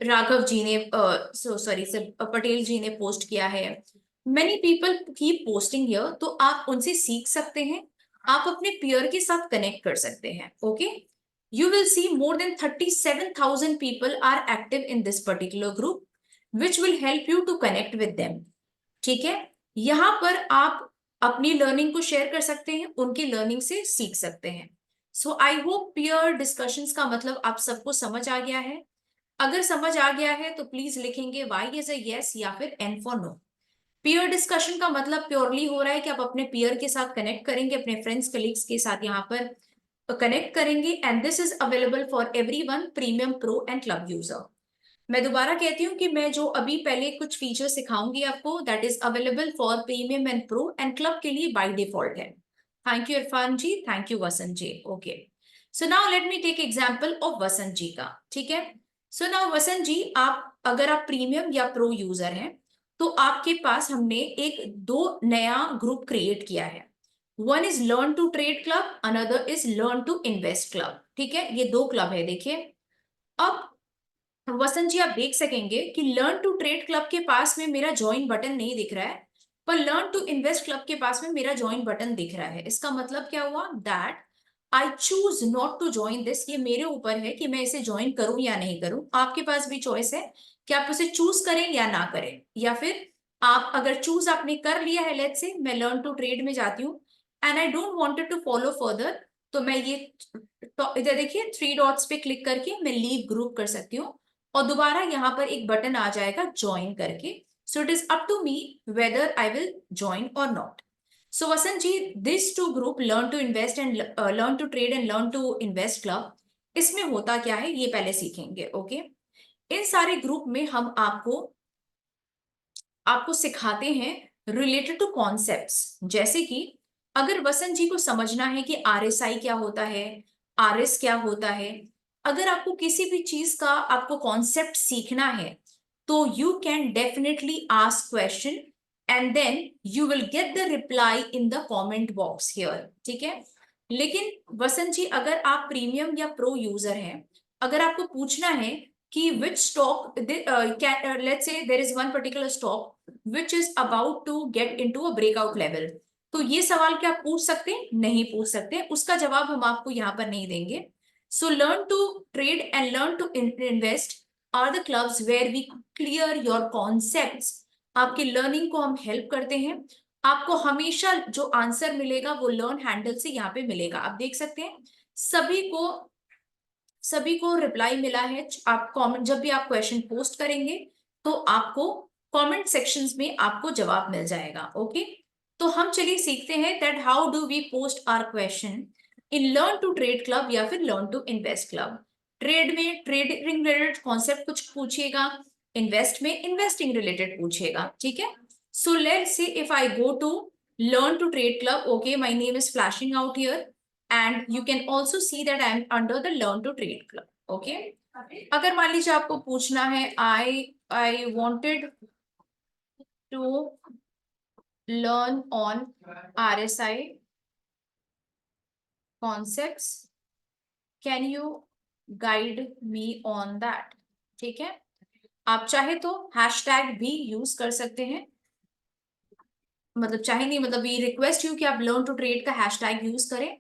राघव जी ने सॉरी सर पटेल जी ने पोस्ट किया है। Many people keep posting here, तो आप उनसे सीख सकते हैं, आप अपने पीयर के साथ कनेक्ट कर सकते हैं। Okay, you will see more than 37,000 people are active in this particular group which will help you to connect with them. ठीक है, यहाँ पर आप अपनी लर्निंग को शेयर कर सकते हैं, उनकी लर्निंग से सीख सकते हैं। सो आई होप पीयर डिस्कशंस का मतलब आप सबको समझ आ गया है। अगर समझ आ गया है तो प्लीज लिखेंगे वाई इज अ यस या फिर N for no. Peer discussion का मतलब प्योरली हो रहा है कि आप अपने पीयर के साथ कनेक्ट करेंगे, अपने फ्रेंड्स कलीग्स के साथ यहाँ पर कनेक्ट करेंगे, and this is available for everyone, premium, pro and club user. मैं दोबारा कहती हूँ कि मैं जो अभी पहले कुछ फीचर सिखाऊंगी आपको, that is available for premium and pro and club के लिए बाय डिफॉल्ट है। Thank you Irfan ji, thank you Vasant ji. Okay, so now let me take example of Vasant ji का, ठीक है। सो नाउ वसंत जी, आप अगर आप प्रीमियम या प्रो यूजर हैं तो आपके पास हमने एक दो नया ग्रुप क्रिएट किया है। One is learn to trade club, another is learn to invest club. ठीक है, ये दो क्लब है। देखिए, अब वसंत जी आप देख सकेंगे कि लर्न टू ट्रेड क्लब के पास में मेरा ज्वाइन बटन नहीं दिख रहा है, पर लर्न टू इन्वेस्ट क्लब के पास में मेरा ज्वाइन बटन दिख रहा है। इसका मतलब क्या हुआ, that I choose not to join this. ये मेरे ऊपर है कि मैं इसे ज्वाइन करूं या नहीं करूं। आपके पास भी चॉइस है कि आप उसे चूज करें या ना करें, या फिर आप अगर चूज आपने कर लिया है, लेट्स से मैं लर्न टू ट्रेड में जाती हूँ and I don't wanted to follow further, तो मैं ये तो इधर देखिए 3 डॉट्स पे क्लिक करके मैं लीव ग्रुप कर सकती हूँ, और दोबारा यहाँ पर एक बटन आ जाएगा ज्वाइन करके। So it is up to me whether I will join और not. So Vasant ji, this two group learn to invest and learn to trade and learn to invest club, इसमें होता क्या है ये पहले सीखेंगे। ओके, इन सारे ग्रुप में हम आपको सिखाते हैं रिलेटेड टू कॉन्सेप्ट्स, जैसे कि अगर वसंत जी को समझना है कि RSI क्या होता है, RS क्या होता है, अगर आपको किसी भी चीज का आपको कॉन्सेप्ट सीखना है, तो you can definitely ask question and then you will get the reply in the comment box here, ठीक है। लेकिन वसंत जी, अगर आप प्रीमियम या प्रो यूजर हैं, अगर आपको पूछना है कि which stock let's say there is one particular stock which is about to get into a breakout level, तो ये सवाल क्या आप पूछ सकते हैं? नहीं पूछ सकते, उसका जवाब हम आपको यहाँ पर नहीं देंगे। So learn to trade and learn to invest are the clubs where we clear your concepts. आपकी लर्निंग को हम हेल्प करते हैं। आपको हमेशा जो आंसर मिलेगा वो लर्न हैंडल से यहाँ पे मिलेगा। आप देख सकते हैं सभी को रिप्लाई मिला है। आप कमेंट, जब भी आप क्वेश्चन पोस्ट करेंगे तो आपको कमेंट सेक्शंस में आपको जवाब मिल जाएगा। ओके, तो हम चलिए सीखते हैं that how do we post our question in learn to trade club या फिर learn to invest club. Trade में ट्रेडिंग रिलेटेड कॉन्सेप्ट कुछ पूछिएगा, इन्वेस्ट में इन्वेस्टिंग रिलेटेड पूछिएगा, ठीक है। So let's say if I go to learn to trade club, okay, my name is flashing out here and you can also see that I am under the learn to trade club, okay। अगर मान लीजिए आपको पूछना है I wanted to learn on RSI concepts, can you guide me on that, ठीक है। आप चाहे तो हैशटैग भी यूज कर सकते हैं, मतलब चाहे नहीं, मतलब वी रिक्वेस्ट यू कि आप लर्न टू ट्रेड का हैशटैग यूज करें।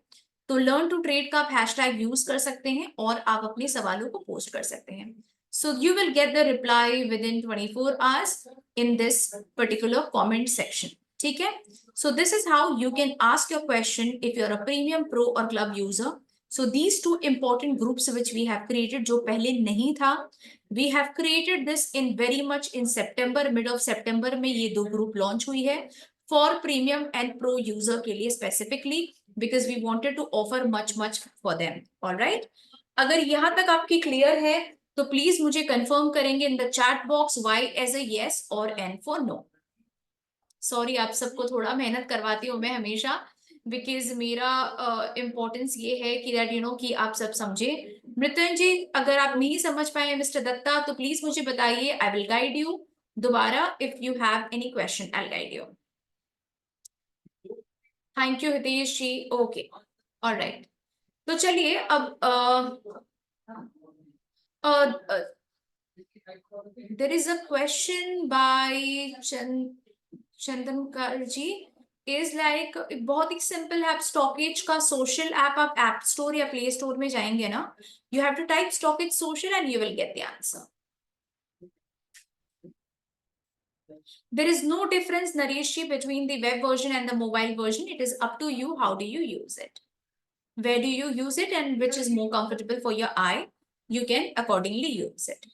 तो लर्न टू ट्रेड का आप हैशटैग यूज कर सकते हैं और आप अपने सवालों को पोस्ट कर सकते हैं। So you will get the reply within 24 hours in this particular comment section, ठीक है। So this is how you can ask your question if you are a premium, pro और club user. So these two important groups which we have created, जो पहले नहीं था, we have created this in very much in September, mid of September में ये दो group launch हुई है for premium and pro user के लिए specifically, because we wanted to offer much for them. Alright, अगर यहां तक आपकी क्लियर है तो प्लीज मुझे कंफर्म करेंगे in the chat box Y as a yes और एन फॉर नो। सॉरी, आप सबको थोड़ा मेहनत करवाती हूँ मैं हमेशा, बिकॉज मेरा इम्पोर्टेंस ये है कि दैट यू नो कि आप सब समझे। मृत्युंजय, अगर आप नहीं समझ पाए मिस्टर दत्ता तो प्लीज मुझे बताइए, आई विल गाइड यू दोबारा। If you have any question I will guide you. Thank you Hitesh ji, okay, alright. तो चलिए अब there is a question by Chandankar ji, is like बहुत ही सिंपल है। आप स्टॉकेज का सोशल ऐप, आप ऐप स्टोर या प्ले स्टोर में जाएंगे ना, you have to type Stockage social and you will get the answer. There is no difference, Nareshji, between the web version and the mobile version. It is up to you. How do you use it? Where do you use it and which is more comfortable for your eye? You can accordingly use it.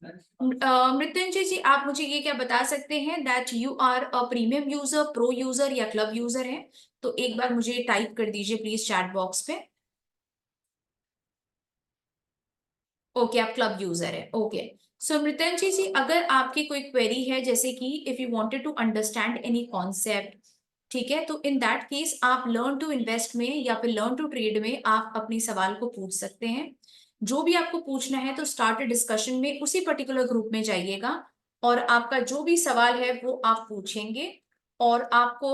Mrityunjay ji, आप मुझे ये क्या बता सकते हैं that you are a premium user, pro user या club user हैं? तो एक बार मुझे टाइप कर दीजिए प्लीज चैट बॉक्स पे। ओके, आप क्लब यूजर है, ओके। सो मृत्युंजय जी, अगर आपकी कोई क्वेरी है, जैसे कि if you wanted to understand any concept, ठीक है, तो इन दैट केस आप लर्न टू इन्वेस्ट में या फिर लर्न टू ट्रेड में आप अपनी सवाल को पूछ सकते हैं। जो भी आपको पूछना है तो स्टार्ट डिस्कशन में उसी पर्टिकुलर ग्रुप में जाइएगा और आपका जो भी सवाल है वो आप पूछेंगे और आपको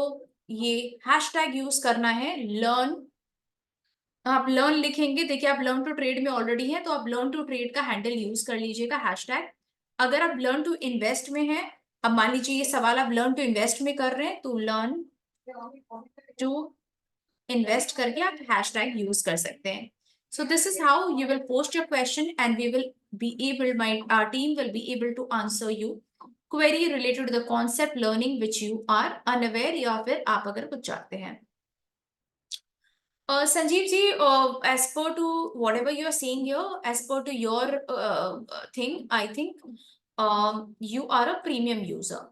ये हैशटैग यूज करना है लर्न। आप लर्न लिखेंगे, देखिए आप लर्न टू ट्रेड में ऑलरेडी हैं तो आप लर्न टू ट्रेड का हैंडल यूज कर लीजिएगा हैशटैग। अगर आप लर्न टू इन्वेस्ट में हैं, अब मान लीजिए ये सवाल आप लर्न टू इन्वेस्ट में कर रहे हैं तो लर्न टू इन्वेस्ट करके आप हैशटैग यूज कर सकते हैं। So this is how you will post your question and we will be able, our team will be able to answer you query related to the concept learning which you are unaware या फिर आप अगर कुछ चाहते हैं। Sanjeev ji, as per to whatever you are saying here, as per to your thing, I think you are a premium user.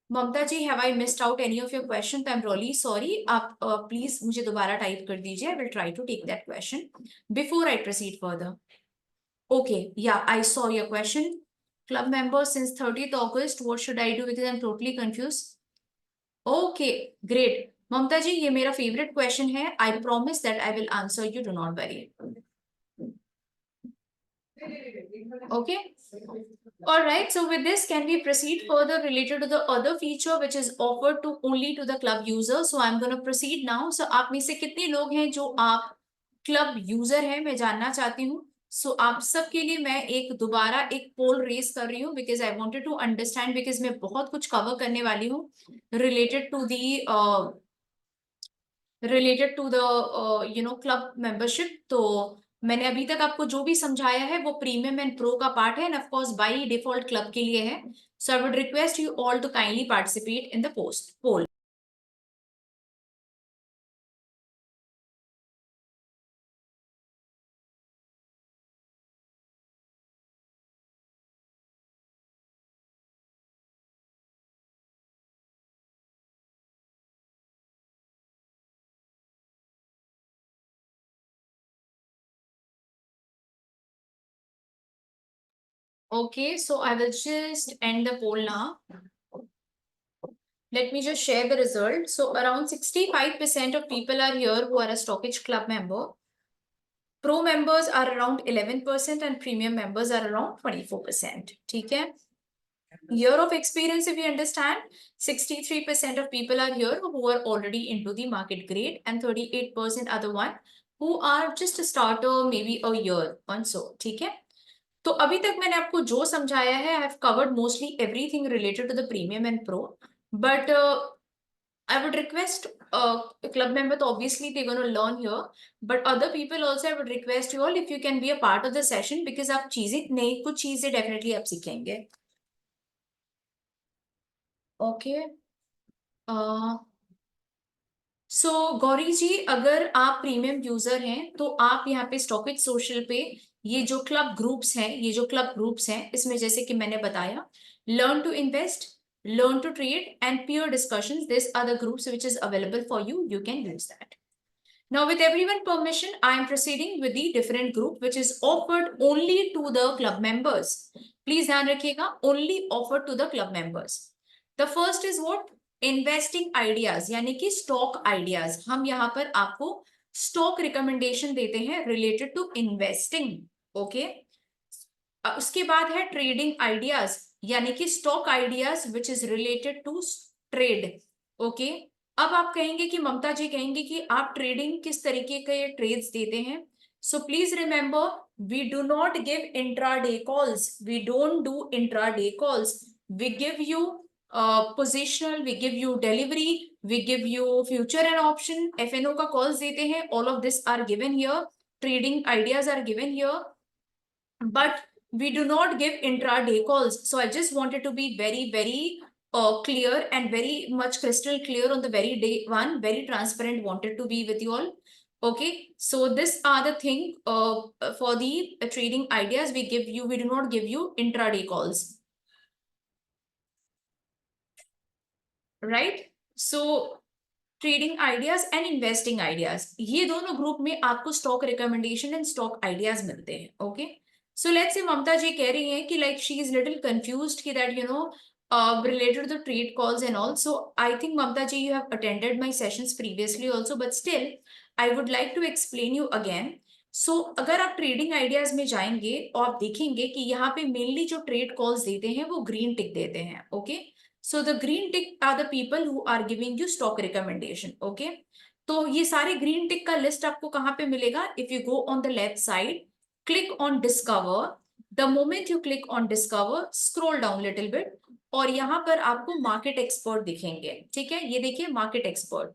Mamata ji, have I missed out any of your question? I'm really sorry. आप please मुझे दोबारा type कर दीजिए. I will try to take that question before I proceed further. Okay, yeah, I saw your question. Club member since 30th August. What should I do? Because I'm totally confused. Okay, great. Mamta ji, ये मेरा favourite question है। I promise that I will answer you, do not worry. Okay. All right. So with this, can we proceed further related to the other feature which is offered to only to the club user? So I'm going to proceed now. So आप में से कितने लोग हैं जो आप club user हैं, मैं जानना चाहती हूँ। सो आप सबके लिए मैं एक दोबारा एक पोल रेस कर रही हूँ because I wanted to understand, because मैं बहुत कुछ कवर करने वाली हूँ related to the related to the club membership. तो मैंने अभी तक आपको जो भी समझाया है वो प्रीमियम एंड प्रो का पार्ट है and of course by default club के लिए है। So I would request you all to kindly participate in the post poll. Okay, so I will just end the poll now. Let me just share the result. So around 65% of people are here who are a Stockage Club member. Pro members are around 11% and premium members are around 24%. ठीक है? Year of experience, if you understand, 63% of people are here who are already into the market grade and 38% are the one who are just a starter, maybe a year or so. ठीक है? तो अभी तक मैंने आपको जो समझाया है, I have covered mostly everything related to the premium and pro. But I would request a club member, तो obviously they're going to learn here. But other people also, I would request you all if you can be a part of the session because आप चीजें नई कुछ चीजें definitely आप सीखेंगे. Okay. सो गौरी जी, अगर आप प्रीमियम यूजर हैं तो आप यहाँ पे स्टॉकेज सोशल पे ये जो क्लब ग्रुप्स हैं, ये जो क्लब ग्रुप्स हैं, इसमें जैसे कि मैंने बताया, learn to invest, learn to trade and peer discussions, these are the groups which is available for you. You can use that. Now with everyone permission, I am proceeding with the different group which is offered only to the club members. Please ध्यान रखिएगा, only offered to the club members. The first is what? Investing ideas, यानी कि stock ideas. हम यहाँ पर आपको stock recommendation देते हैं related to investing. Okay? उसके बाद है trading ideas, यानी कि stock ideas which is related to trade. Okay? अब आप कहेंगे कि ममता जी कहेंगे कि आप ट्रेडिंग किस तरीके के ट्रेड्स देते हैं। So please remember, we do not give intraday calls, we don't do intraday calls, we give you positional, we give you delivery, we give you future and option, FnO का calls देते हैं। All of this are given here, trading ideas are given here, but we do not give intraday calls. So I just wanted to be very clear and very much crystal clear on the very day one, very transparent wanted to be with you all. Okay, so this are the thing for the trading ideas we give you, we do not give you intraday calls, right? So trading ideas and investing ideas, ये दोनों group में आपको stock recommendation and stock ideas मिलते हैं. Okay, so let's से ममता जी कह रही हैं कि like she is little confused कि that related to the trade calls and all. So I think Mamta ji, you have attended my sessions previously also, but still I would like to explain you again. So अगर आप trading ideas में जाएंगे और आप देखेंगे कि यहाँ पे मेनली जो ट्रेड कॉल्स देते हैं वो ग्रीन टिक देते हैं. Okay, so the green tick are the people who are giving you stock recommendation. Okay, तो ये सारे green tick का list आपको कहाँ पे मिलेगा? If you go on the left side, click on discover. The moment you click on discover, scroll down little bit और यहाँ पर आपको मार्केट एक्सपर्ट दिखेंगे. ठीक है, ये देखिए मार्केट एक्सपर्ट.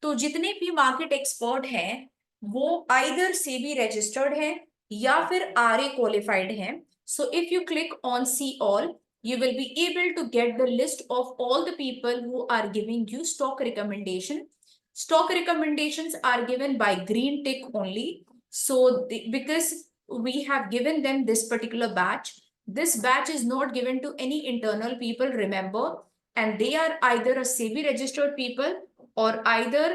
तो जितने भी मार्केट एक्सपर्ट हैं वो आइदर सेबी रजिस्टर्ड हैं या फिर आरए क्वालिफाइड हैं. So if you click on see all, you will be able to get the list of all the people who are giving you stock recommendation. Stock recommendations are given by green tick only. So because we have given them this particular batch, this batch is not given to any internal people, remember, and they are either a SEBI registered people or either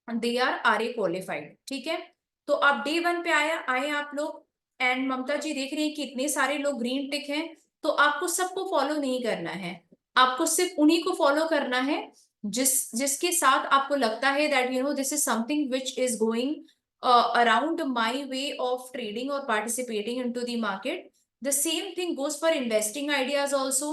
they are RA qualified. ठीक है, तो आप day one पे आए आप लोग and ममता जी देख रही हैं कि इतने सारे लोग ग्रीन टिक हैं. तो आपको सबको फॉलो नहीं करना है, आपको सिर्फ उन्हीं को फॉलो करना है जिसके साथ आपको लगता है that this is something which is going around my way of trading or participating into the market. The same thing goes for investing ideas also.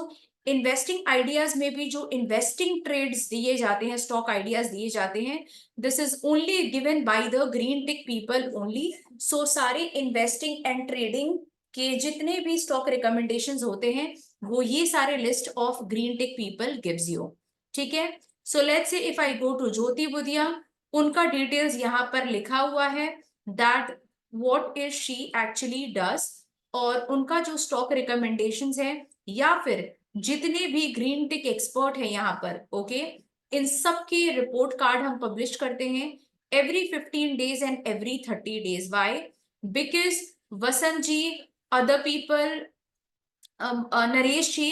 Investing ideas में भी जो इन्वेस्टिंग ट्रेड्स दिए जाते हैं, स्टॉक आइडियाज दिए जाते हैं, this is only given by the green tick people only. So सारे इन्वेस्टिंग एंड ट्रेडिंग के जितने भी स्टॉक रिकमेंडेशंस होते हैं वो ये सारे list of green tick people gives you. ठीक है. So let's say if I go to Jyoti Budhia, उनका डिटेल्स यहाँ पर लिखा हुआ है that what is she actually does, और उनका जो स्टॉक रिकमेंडेशंस है या फिर जितने भी ग्रीन टिक एक्सपर्ट है यहाँ पर, ओके, इन सब के रिपोर्ट कार्ड हम पब्लिश करते हैं every 15 days and every 30 days. Why? Because Vasant ji, other people, Naresh ji,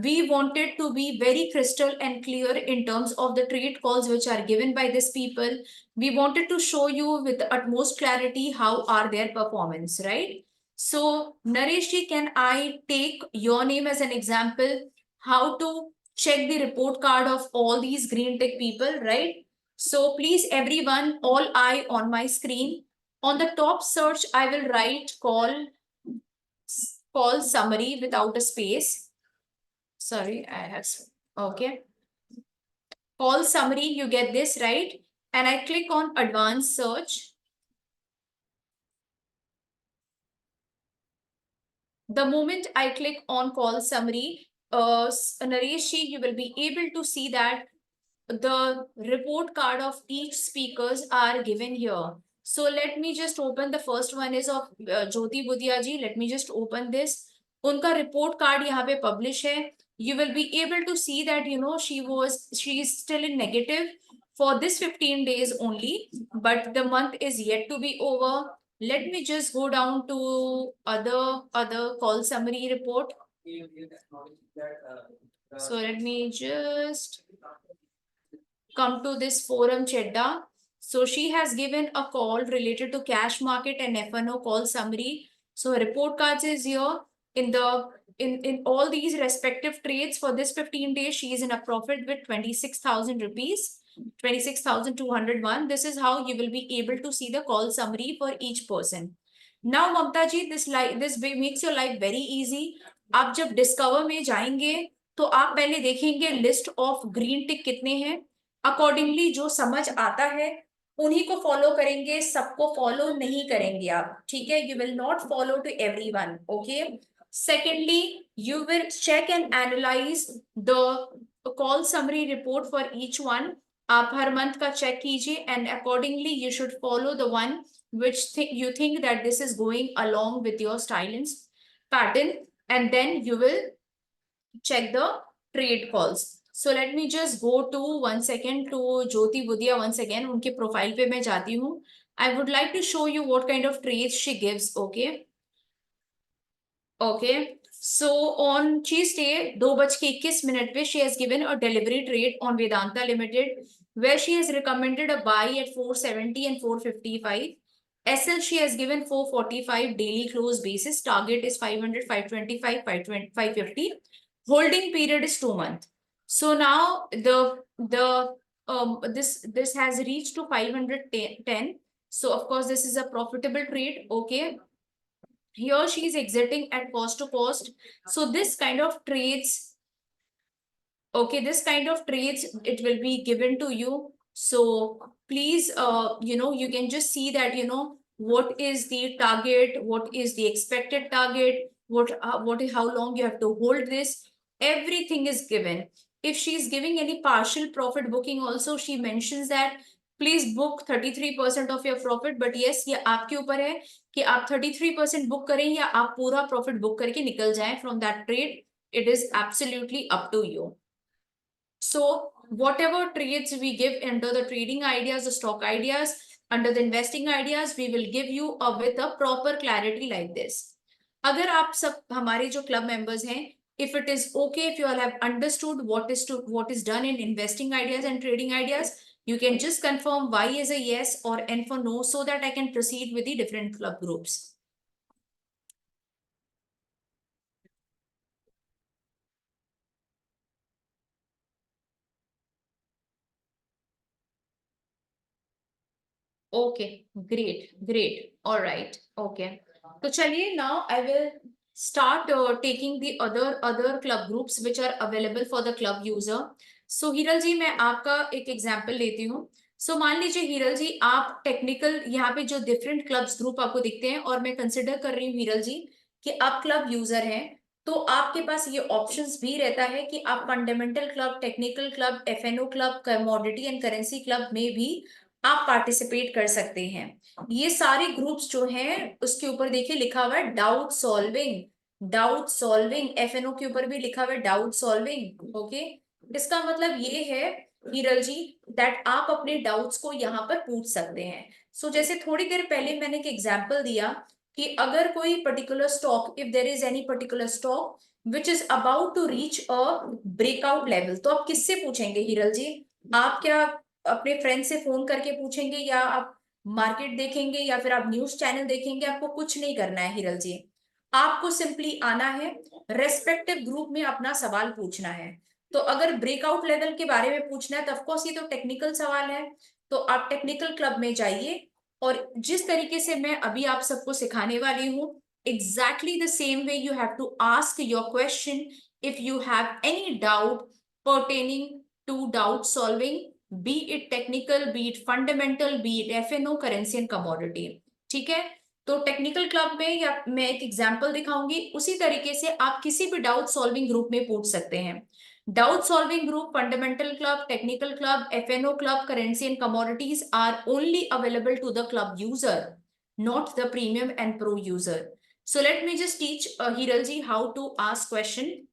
we wanted to be very crystal and clear in terms of the trade calls which are given by these people. We wanted to show you with the utmost clarity how are their performance, right? So, Naresh ji, can I take your name as an example? How to check the report card of all these green tech people, right? So, please, everyone, all eye on my screen. On the top search, I will write call summary without a space. Sorry, I have, okay. Call summary, you get this, right? And I click on advanced search. The moment I click on call summary, Naresh ji, you will be able to see that the report card of each speakers are given here. So let me just open, the first one is of Jyoti Budhia ji. Let me just open this. Unka report card यहाँ पे publish है. You will be able to see that she is still in negative for this 15 days only, but the month is yet to be over. Let me just go down to other call summary report. So let me just come to this forum Chedda. So she has given a call related to cash market and FNO call summary. So report cards is here in all these respective trades for this 15 days. She is in a profit with 26,000 rupees, 26,201. This is how you will be able to see the call summary for each person. Now, Mamta ji, this makes your life very easy. आप जब discover में जाएंगे तो आप पहले देखेंगे list of green टिक कितने हैं, अकॉर्डिंगली जो समझ आता है उन्हीं को फॉलो करेंगे, सबको फॉलो नहीं करेंगे आप. ठीक है. You will not follow to everyone. Okay. Secondly, you will check and analyse the call summary report for each one. आप हर मंथ का चेक कीजिए and accordingly you should follow the one which you think that this is going along with your style and pattern, and then you will check the trade calls. So let me just go to 1 second to Jyoti Budhia once again. उनके profile पे मैं जाती हूँ. I would like to show you what kind of trades she gives. Okay. Okay. So on Tuesday, 2:21 पे she has given a delivery trade on Vedanta Limited where she has recommended a buy at 470 and 455. SL she has given 445 daily close basis. Target is 500, 525, 550. Holding period is 2 months. So now this has reached to 510. So of course this is a profitable trade. Okay. Here she is exiting at cost to cost. So this kind of trades, okay, this kind of trades, it will be given to you. So please, you can just see that, what is the target, what is the expected target, how long you have to hold this. Everything is given. If she is giving any partial profit booking also, she mentions that please book 33% of your profit. But yes, ये आपके ऊपर है कि आप 33% book करें या आप पूरा प्रॉफिट बुक करके निकल जाएं from that trade. It is absolutely up to you. So whatever trades we give under the trading ideas, the stock ideas, under the investing ideas, we will give you with a proper clarity like this. अगर आप सब हमारे जो club members हैं, if it is okay, if you all have understood what is done in investing ideas and trading ideas, you can just confirm Y is a yes or N for no so that I can proceed with the different club groups. Okay, great great, alright, okay. तो चलिए, now I will start taking the other club groups which are available for the club user. So Hiral ji, मैं आपका एक example लेती हूँ। सो मान लीजिए हिरल जी, आप टेक्निकल, यहाँ पे जो डिफरेंट क्लब्स ग्रुप आपको दिखते हैं, और मैं कंसिडर कर रही हूँ हिरल जी कि आप क्लब यूजर हैं, तो आपके पास ये ऑप्शंस भी रहता है कि आप fundamental club, technical club, FnO club, commodity and currency club में भी आप पार्टिसिपेट कर सकते हैं। ये सारे ग्रुप्स जो हैं उसके ऊपर देखिए लिखा हुआ है doubt solving, doubt solving, FnO के ऊपर भी लिखा हुआ है डाउट सॉल्विंग। ओके, इसका मतलब ये है हिरल जी दैट आप अपने डाउट्स को यहाँ पर पूछ सकते हैं। सो जैसे थोड़ी देर पहले मैंने एक एग्जांपल दिया कि अगर कोई particular stock, if there is any particular stock which is about to reach a breakout level, तो आप किससे पूछेंगे हिरल जी? आप क्या अपने फ्रेंड से फोन करके पूछेंगे, या आप मार्केट देखेंगे, या फिर आप न्यूज चैनल देखेंगे? आपको कुछ नहीं करना है हिरल जी, आपको सिंपली आना है, रेस्पेक्टिव ग्रुप में अपना सवाल पूछना है। तो अगर ब्रेकआउट लेवल के बारे में पूछना है तो ऑफकोर्स ये तो टेक्निकल सवाल है, तो आप टेक्निकल क्लब में जाइए, और जिस तरीके से मैं अभी आप सबको सिखाने वाली हूँ, exactly the same way you have to ask your question if you have any doubt pertaining to doubt solving, be it technical, be it fundamental, be it FNO, currency and commodity. ठीक है, तो technical club में, या मैं एक example दिखाऊंगी, उसी तरीके से आप किसी भी डाउट सॉल्विंग ग्रुप में पूछ सकते हैं। Doubt solving group, fundamental club, technical club, FnO club, currency and commodities are only available to the club user, not the premium and pro user. So let me just teach Hiral ji how to ask question.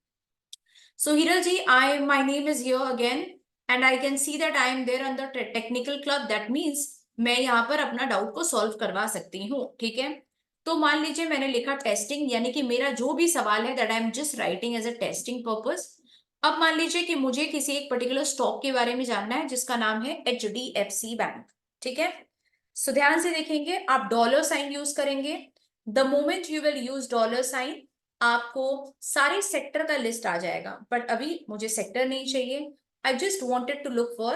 So Hiral ji, my name is here again, and I can see that I am there on the technical club. That means मैं यहाँ पर अपना doubt को solve करवा सकती हूँ। ठीक है, तो मान लीजिए मैंने लिखा टेस्टिंग, यानी कि मेरा जो भी सवाल है that I am just writing as a testing purpose. अब मान लीजिए कि मुझे किसी एक पर्टिकुलर स्टॉक के बारे में जानना है जिसका नाम है HDFC बैंक। ठीक है, सो ध्यान से देखेंगे, आप डॉलर साइन यूज करेंगे। The moment you will use dollar sign, आपको सारे सेक्टर का लिस्ट आ जाएगा, बट अभी मुझे सेक्टर नहीं चाहिए। I just wanted to look for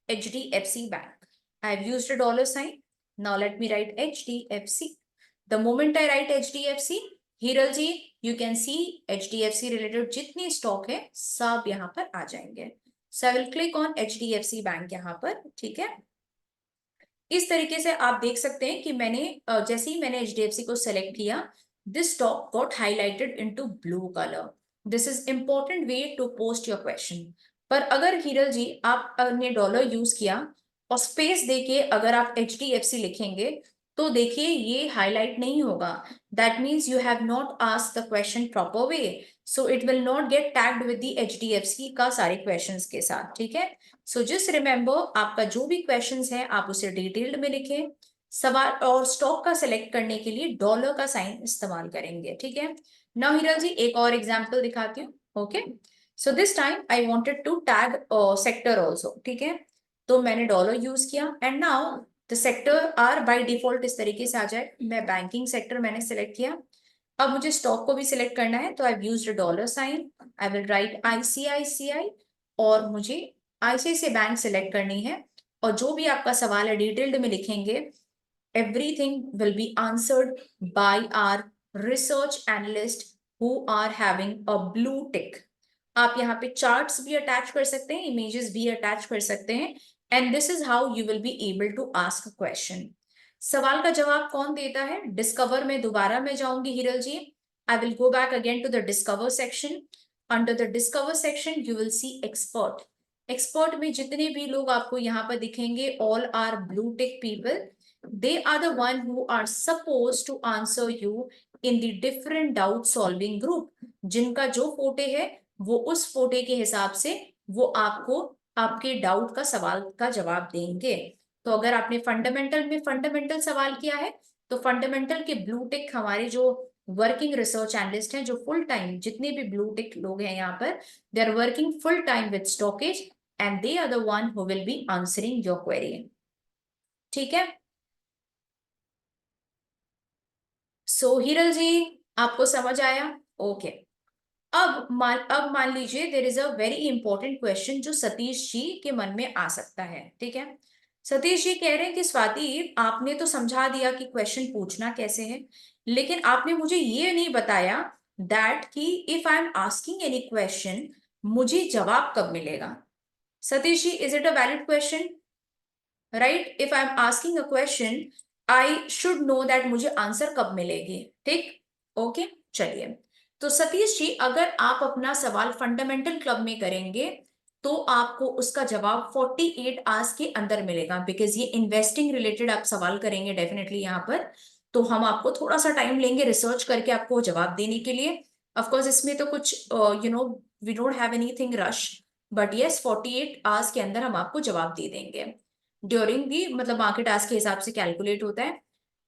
HDFC bank. I have used a dollar sign. Now let me write HDFC। The moment I write HDFC, Hiral ji, you can see HDFC related जितने stock है सब यहाँ पर आ जाएंगे। So I will click on HDFC bank यहाँ पर। ठीक है, इस तरीके से आप देख सकते हैं कि मैंने जैसे ही मैंने HDFC को सेलेक्ट किया, this stock got highlighted into blue color. This is important way to post your question. पर अगर हिरल जी आपने डॉलर यूज किया और स्पेस देके अगर आप HDFC लिखेंगे, तो देखिए ये हाईलाइट नहीं होगा। That means you have not asked the question proper way, so it will not gate tagged with the HDFC का सारे क्वेश्चंस के साथ। ठीक है, सो जस्ट रिमेंबर, आपका जो भी क्वेश्चंस है आप उसे डिटेल्ड में लिखें, सवाल और स्टॉक का सिलेक्ट करने के लिए डॉलर का साइन इस्तेमाल करेंगे। ठीक है, नाउ हिरल जी एक और एग्जांपल दिखाती हूँ। Okay, so this time I wanted to tag sector also. ठीक है, तो मैंने डॉलर यूज किया, and now the sector are by default इस तरीके से आ जाए। मैं बैंकिंग सेक्टर मैंने सिलेक्ट किया। अब मुझे स्टॉक को भी सिलेक्ट करना है, तो I used dollar sign. I will write ICICI, और मुझे ICICI बैंक सिलेक्ट करनी है, और जो भी आपका सवाल है डिटेल्ड में लिखेंगे। everything will be answered by our research analyst who are having a blue tick. आप यहाँ पे charts भी attach कर सकते हैं, images भी attach कर सकते हैं, and this is how you will be able to ask a question. सवाल का जवाब कौन देता है? डिस्कवर में दोबारा मैं जाऊंगी हिरल जी। I will go back again to the discover section. Under the discover section, you will see expert. Expert में जितने भी लोग आपको यहाँ पर दिखेंगे, all are blue tick people. They are the one who are supposed to answer you in the different doubt solving group. जिनका जो फोटे है वो उस फोटे के हिसाब से वो आपको आपके डाउट का सवाल का जवाब देंगे। तो अगर आपने फंडामेंटल में फंडामेंटल सवाल किया है, तो फंडामेंटल के ब्लू टिक हमारे जो वर्किंग रिसर्च एनालिस्ट हैं, जो फुल टाइम जितने भी ब्लू टिक लोग हैं यहाँ पर, they are working full time with Stockage, and they are the one who will be answering your query. ठीक है, सो हिरल जी आपको समझ आया? ओके, अब मान लीजिए there is a very important question जो सतीश जी के मन में आ सकता है। ठीक है, सतीश जी कह रहे हैं कि स्वाति आपने तो समझा दिया कि क्वेश्चन पूछना कैसे है, लेकिन आपने मुझे ये नहीं बताया दैट कि if I am asking any question मुझे जवाब कब मिलेगा। Satish ji, is it a valid question? Right, if I am asking a question I should know that मुझे आंसर कब मिलेगी। ठीक, ओके, चलिए। तो सतीश जी, अगर आप अपना सवाल फंडामेंटल क्लब में करेंगे तो आपको उसका जवाब 48 आवर्स के अंदर मिलेगा, बिकॉज ये इन्वेस्टिंग रिलेटेड आप सवाल करेंगे डेफिनेटली यहाँ पर। तो हम आपको थोड़ा सा टाइम लेंगे रिसर्च करके आपको जवाब देने के लिए। ऑफ कोर्स इसमें तो कुछ we don't have anything rush, but yes 48 hours के अंदर हम आपको जवाब दे देंगे। ड्यूरिंग दी मतलब मार्केट आवर्स के हिसाब से कैलकुलेट होता है।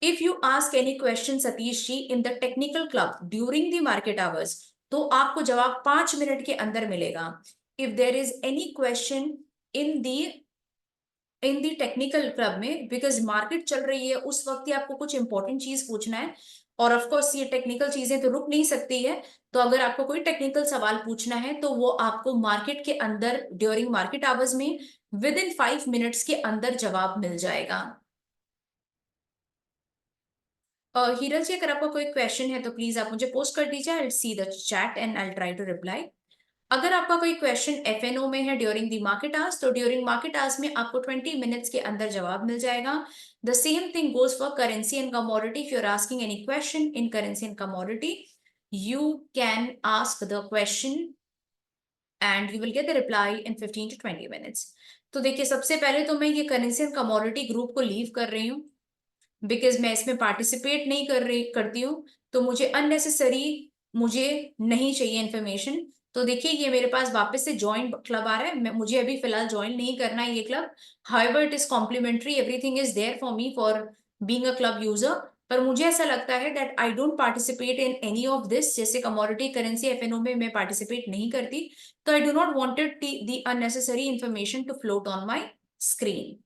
If you ask any question Satish ji in the technical club during the market hours, तो आपको जवाब 5 मिनट के अंदर मिलेगा। If there is any question in the technical club में, बिकॉज मार्केट चल रही है उस वक्त ही आपको कुछ इंपॉर्टेंट चीज पूछना है, और ऑफ कोर्स ये टेक्निकल चीजें तो रुक नहीं सकती है। तो अगर आपको कोई टेक्निकल सवाल पूछना है तो वो आपको मार्केट के अंदर ड्यूरिंग मार्केट आवर्स में विद इन 5 मिनट्स के अंदर जवाब मिल जाएगा। हीरल जी, अगर आपका कोई क्वेश्चन है तो प्लीज आप मुझे पोस्ट कर दीजिए, I will see the chat and I try to reply. अगर आपका कोई क्वेश्चन एफएनओ में है ड्यूरिंग द मार्केट आवर्स, तो ड्यूरिंग मार्केट आवर्स में आपको 20 मिनट्स के अंदर जवाब मिल जाएगा। The same thing goes for currency and commodity. If you are asking any question in currency and commodity, you can ask the question and you will get the reply in 15 to 20 minutes. तो देखिए, सबसे पहले तो मैं ये currency and commodity group को leave कर रही हूँ, बिकॉज मैं इसमें पार्टिसिपेट नहीं करती हूँ, तो मुझे नहीं चाहिए इन्फॉर्मेशन। तो देखिए, ये मेरे पास वापस से ज्वाइन क्लब आ रहा है, मुझे अभी फिलहाल ज्वाइन नहीं करना है ये club. However it is complimentary, everything is there for me for being a club user. पर मुझे ऐसा लगता है that I don't participate in any of this, जैसे कमोडिटी करेंसी एफएनओ में मैं पार्टिसिपेट नहीं करती, तो I do not wanted the unnecessary information to float on my screen.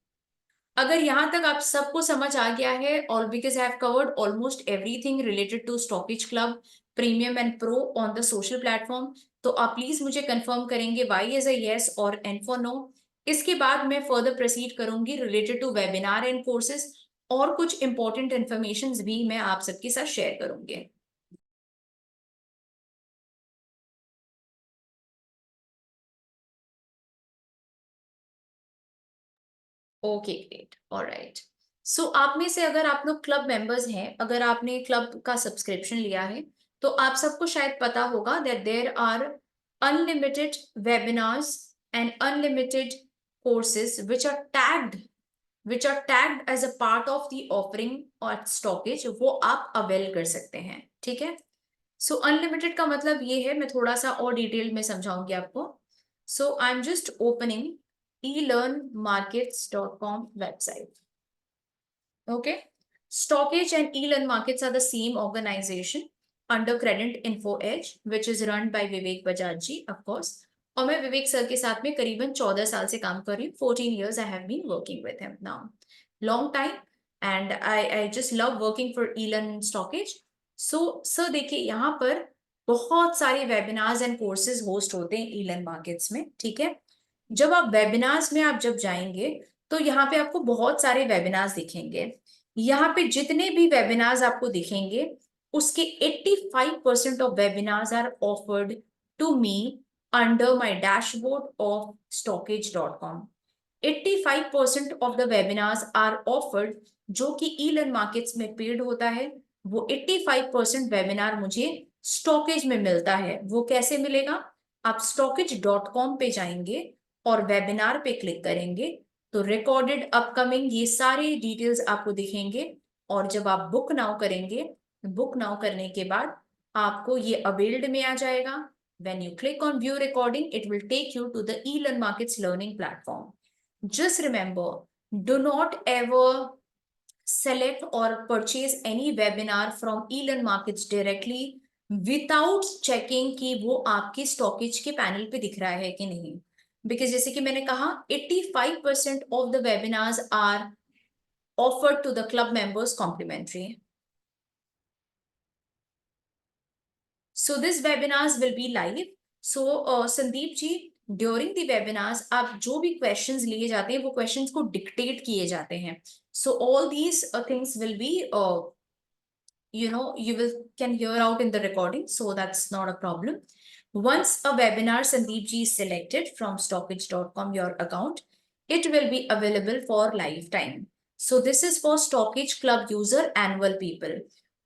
अगर यहाँ तक आप सबको समझ आ गया है, और because I have covered almost everything related to Stockage club premium and pro on the social platform, तो आप प्लीज मुझे कंफर्म करेंगे वाई इज अ येस और एन फॉर नो। इसके बाद मैं फर्दर प्रोसीड करूंगी related to webinar and courses, और कुछ इंपॉर्टेंट इन्फॉर्मेशन भी मैं आप सबके साथ शेयर करूंगी। Okay, great, alright. सो आप में से अगर आप लोग क्लब मेंबर्स हैं, अगर आपने क्लब का सब्सक्रिप्शन लिया है, तो आप सबको शायद पता होगा that there are unlimited webinars and unlimited courses which are tagged as a part of the offering or stockage, वो आप अवेल कर सकते हैं। ठीक है, सो अनलिमिटेड का मतलब ये है, मैं थोड़ा सा और डिटेल में समझाऊंगी आपको। So I am just opening elearnmarkets.com website. Okay, Stockage and eLearn Markets are the same organization under Credit Info Edge, which is run by Vivek Bajaj ji, of course. और मैं विवेक सर के साथ में करीबन 14 साल से काम कर रही हूँ। 14 years I have been working with him now, long time, and I just love working for eLearn Stockage. So sir देखिए, यहाँ पर बहुत सारे वेबिनार्स एंड कोर्सेज होस्ट होते हैं eLearn Markets में। ठीक है, जब आप वेबिनार्स में जब जाएंगे, तो यहाँ पे आपको बहुत सारे वेबिनार्स दिखेंगे। यहाँ पे जितने भी वेबिनार्स आपको दिखेंगे, उसके 85% of webinars are offered to me under my dashboard of stockage.com। 85% of the webinars are offered, जो कि ई-लर्न मार्केट्स में पेड होता है। वो 85% वेबिनार मुझे स्टॉकेज में मिलता है। वो कैसे मिलेगा? आप stockage.com पे जाएंगे और वेबिनार पे क्लिक करेंगे, तो रिकॉर्डेड अपकमिंग ये सारे डिटेल्स आपको दिखेंगे। और जब आप बुक नाउ करेंगे, बुक नाउ करने के बाद आपको ये अवेल्ड में आ जाएगा। When you click on view recording, it will take you to the eLearn Markets learning platform. Just remember, do not ever select or purchase any webinar from eLearn Markets directly without checking कि वो आपके stockage के panel पे दिख रहा है कि नहीं। बिकॉज जैसे कि मैंने कहा, 85% of the webinars are offered to the club members complimentary. So this webinars will be live. So Sandeep ji, during the webinars आप जो भी क्वेश्चंस लिए जाते हैं वो क्वेश्चंस को डिक्टेट किए जाते हैं. So all these things will be you will can hear out in the recording, so that's not a problem. Once a webinar Sandeep ji is selected from stockage.com, your account, it will be available for lifetime. So this is for Stockage Club user annual people.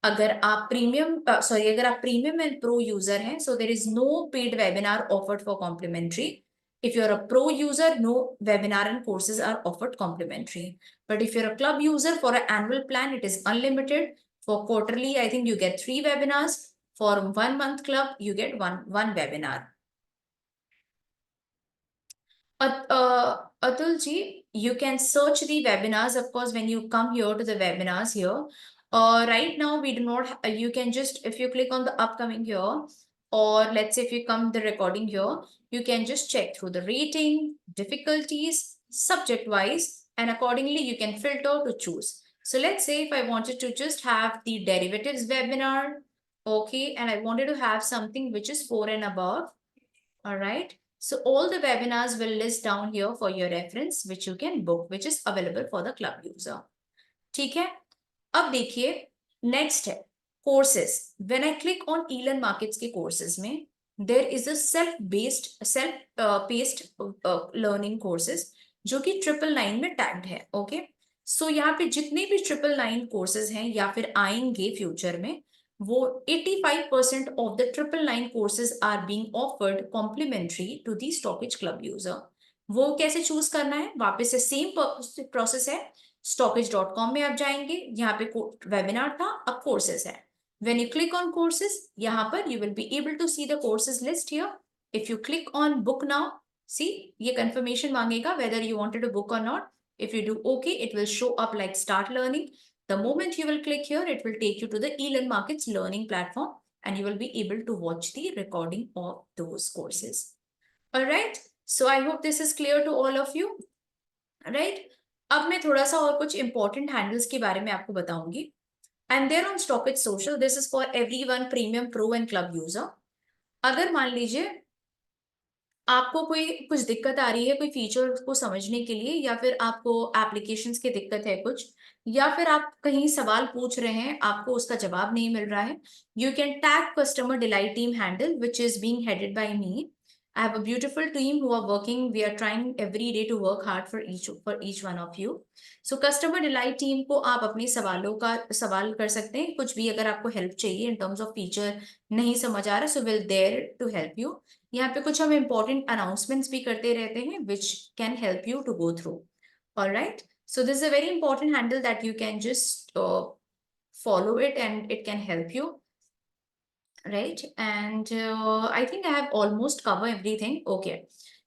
अगर आप premium and pro user हैं, so there is no paid webinar offered for complimentary. If you're a pro user, no webinar and courses are offered complimentary. But if you're a club user, for an annual plan, it is unlimited. For quarterly, I think you get 3 webinars. For 1 month club, you get one webinar. Atul ji, you can search the webinars, of course, when you come here to the webinars here. Right now, we do not, you can just, if you click on the upcoming here, or let's say if you come the recording here, you can just check through the rating, difficulties, subject wise, and accordingly you can filter to choose. So let's say if I wanted to just have the derivatives webinar, okay, and I wanted to have something which is 4 and above, all right. So all the webinars will list down here for your reference, which you can book, which is available for the club user. ठीक है. अब देखिए next है courses. When I click on Elon Markets के courses में, there is a self-paced learning courses जो कि 999 में tagged है. Okay. So यहाँ पे जितने भी 999 courses हैं या फिर आएंगे फ्यूचर में, वो 85% of the 999 courses are being offered complimentary to the Stockage Club user. वो कैसे चूज करना है? वापस से सेम प्रोसेस है. stockage.com में आप जाएंगे, यहाँ पे वेबिनार था, अब कोर्सेज है. When you click on courses, यहाँ पर you will be able to see the courses list here. If you click on book now, see, ये confirmation मांगेगा whether you wanted to book or not. If you do okay, it will show up like start learning. The moment you will click here, it will take you to the Elon Markets learning platform and you will be able to watch the recording of those courses. All right. So I hope this is clear to all of you. Right. अब मैं थोड़ा सा और कुछ important handles के बारे में आपको बताऊंगी. And there on Stockage social, this is for everyone, premium, pro and club user. अगर मान लीजिए आपको कोई कुछ दिक्कत आ रही है कोई फीचर को समझने के लिए, या फिर आपको एप्लीकेशंस की दिक्कत है कुछ, या फिर आप कहीं सवाल पूछ रहे हैं आपको उसका जवाब नहीं मिल रहा है, you can tag customer delight team handle which is being headed by me. I have a beautiful team who are working. We are trying every day to work hard for each one of you. So customer delight team को आप अपने सवालों का सवाल कर सकते हैं. कुछ भी अगर आपको हेल्प चाहिए in terms of feature नहीं समझ आ रहा, so we'll there to help you. यहाँ पे कुछ हम important announcements भी करते रहते हैं which can help you to go through. All right. So this is a very important handle that you can just follow it and it can help you. Right, and I think I have almost covered everything. Okay,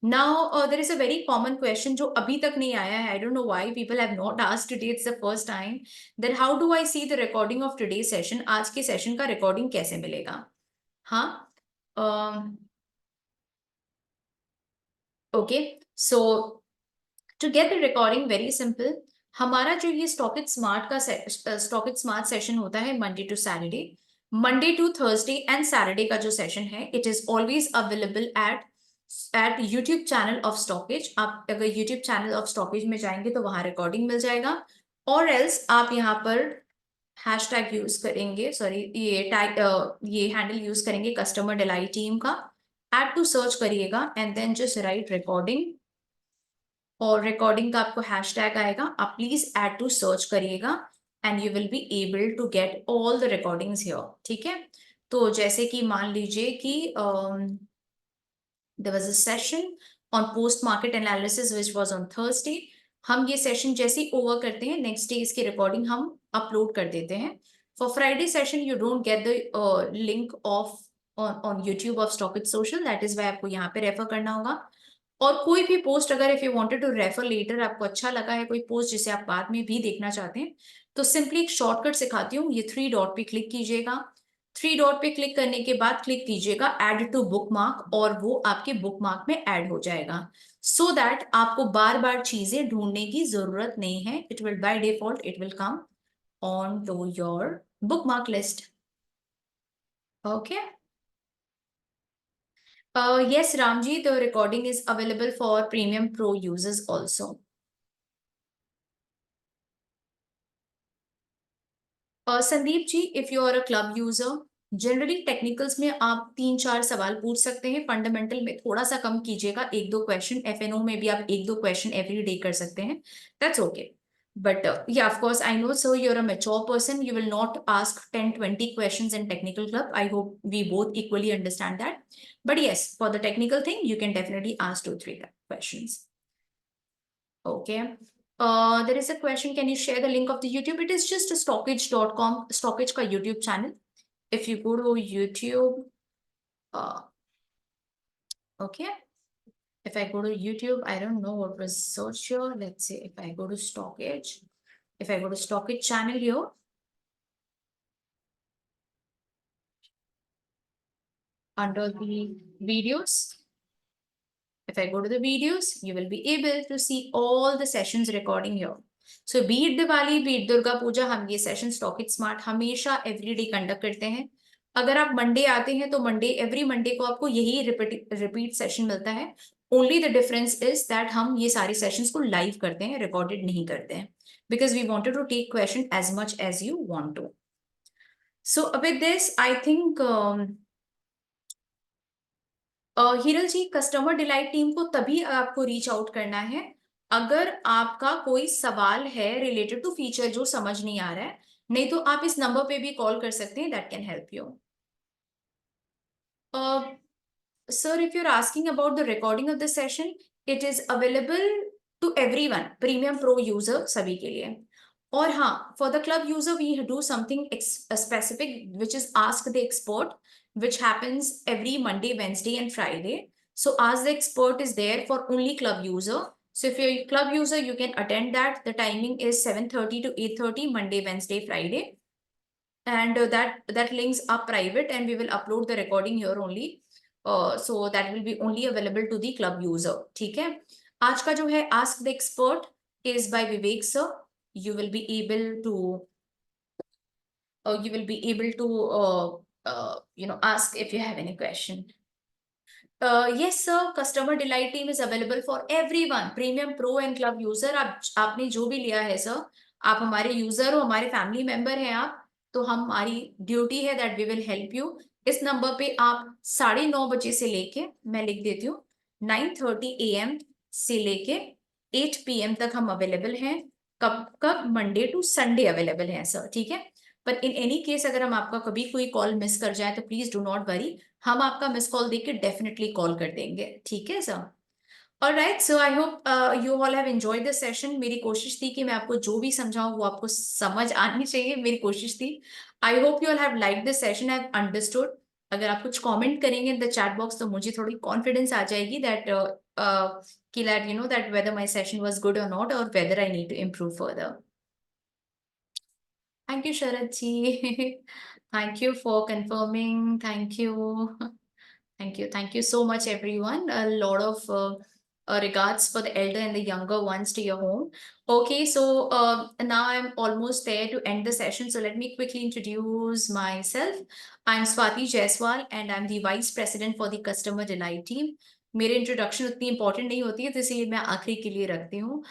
now there is a very common question जो अभी तक नहीं आया है. I don't know why people have not asked today. It's the first time. Then how do I see the recording of today's session? आज के session का recording कैसे मिलेगा? हाँ, okay. So to get the recording, very simple. हमारा जो ये Stockage smart का स्टॉकेज स्मार्ट सेशन होता है Monday to Saturday, Monday to Thursday and Saturday का जो सेशन है, it is always available at YouTube channel of Stockage. आप अगर यूट्यूब चैनल ऑफ स्टॉकेज में जाएंगे तो वहां रिकॉर्डिंग मिल जाएगा, और एल्स आप यहाँ पर हैशटैग यूज करेंगे, सॉरी ये हैंडल यूज करेंगे कस्टमर डिलाइट टीम का, एड टू सर्च करिएगा and then just write recording, और रिकॉर्डिंग का आपको हैशटैग आएगा, आप प्लीज ऐड टू सर्च करिएगा and you will be able to get all the recordings here. ठीक है, तो जैसे कि मान लीजिए कि there was a session on post market analysis which was on Thursday. हम ये सेशन जैसे ही ओवर करते हैं, नेक्स्ट डे इसकी रिकॉर्डिंग हम अपलोड कर देते हैं. For Friday session you don't get the link of on YouTube of Stockage social, that is why आपको यहाँ पे रेफर करना होगा. और कोई भी पोस्ट अगर if you wanted to refer later, आपको अच्छा लगा है कोई पोस्ट जिसे आप बाद में भी देखना चाहते हैं, तो सिंपली एक शॉर्टकट सिखाती हूँ. ये 3 डॉट पे क्लिक कीजिएगा. 3 डॉट पे क्लिक करने के बाद क्लिक कीजिएगा ऐड टू बुकमार्क, और वो आपके बुकमार्क में ऐड हो जाएगा, सो दैट आपको बार बार चीजें ढूंढने की जरूरत नहीं है. It will by default it will come on to your bookmark list. Okay. Yes, Ramji, the recording is available for Premium Pro users also. Sandeep ji, if you are a club user, generally technicals में आप 3-4 सवाल पूछ सकते हैं, fundamental में थोड़ा सा कम कीजिएगा, 1-2 क्वेश्चन, FNO में भी आप 1-2 क्वेश्चन एवरी डे कर सकते हैं, that's okay. But yeah, of course, I know, so you're a mature person. You will not ask 10-20 questions in technical club. I hope we both equally understand that. But yes, for the technical thing, you can definitely ask 2-3 questions. Okay. There is a question. Can you share the link of the YouTube? It is just a stockage.com, stockage ka YouTube channel. If you go to YouTube, okay. If I go to YouTube, I don't know what was search here. Let's say if I go to stockage, if I go to stockage channel here, under the videos, if I go to the videos, you will be able to see all the sessions recording here. So be it Diwali, be it Durga Puja, हम ये session Stockage Smart हमेशा everyday conduct करते हैं. अगर आप Monday आते हैं तो मंडे एवरी मंडे को आपको यही रिपीट सेशन मिलता है. Only the difference is that हम ये सारे सेशंस को लाइव करते हैं, रिकॉर्डेड नहीं करते हैं, because we wanted to take question as much as you want to. So with this I think Hiral ji, customer delight team को तभी आपको रीच आउट करना है अगर आपका कोई सवाल है रिलेटेड टू फीचर जो समझ नहीं आ रहा है, नहीं तो आप इस नंबर पे भी कॉल कर सकते हैं, that can help you. Sir, if you're asking about the recording of the session, it is available to everyone, Premium Pro user सभी के लिए. और हाँ, for the club user, we do something specific, which is Ask the Expert, which happens every Monday, Wednesday, and Friday. So Ask the Expert is there for only club user. So if you're a club user, you can attend that. The timing is 7:30 to 8:30, Monday, Wednesday, Friday. And that links are private, and we will upload the recording here only. So that will be only available to the club user. ठीक है. आज का जो है Ask the Expert is by Vivek sir. You will be able to ask if you have any question. Yes sir, customer delight team is available for everyone, Premium Pro and club user. आपने जो भी लिया है sir, आप हमारे user हो, हमारे family member हैं आप, तो हमारी ड्यूटी है that we will help you. इस नंबर पे आप 9:30 बजे से लेके, मैं लिख देती हूँ, 9:30 AM से लेके 8 PM तक हम अवेलेबल हैं. कब कब? मंडे टू संडे अवेलेबल हैं सर, ठीक है. पर इन एनी केस अगर हम आपका कभी कोई कॉल मिस कर जाए तो प्लीज डू नॉट वरी, हम आपका मिस कॉल देके डेफिनेटली कॉल कर देंगे, ठीक है sir. Alright, so I hope you all have enjoyed this session. मेरी कोशिश थी कि मैं आपको जो भी समझाऊं वो आपको समझ आनी चाहिए, मेरी कोशिश थी. I hope you all have like this session, have understood. अगर आप कुछ कमेंट करेंगे इन द चैट बॉक्स तो मुझे थोड़ी कॉन्फिडेंस आ जाएगी दैट कि that you know that whether my session was good और नॉट, और whether I need to improve further. Thank you, Sharad ji. Thank you for confirming. Thank you. Thank you. Thank you so much, everyone. A lot of regards for the elder and the younger ones to your home. Okay, so now I'm almost there to end the session. So let me quickly introduce myself. I'm Swati Jaiswal and I'm the Vice President for the Customer Delight team. मेरे introduction उतनी important नहीं होती है, तो इसलिए मैं आखिरी के लिए रखती हूँ.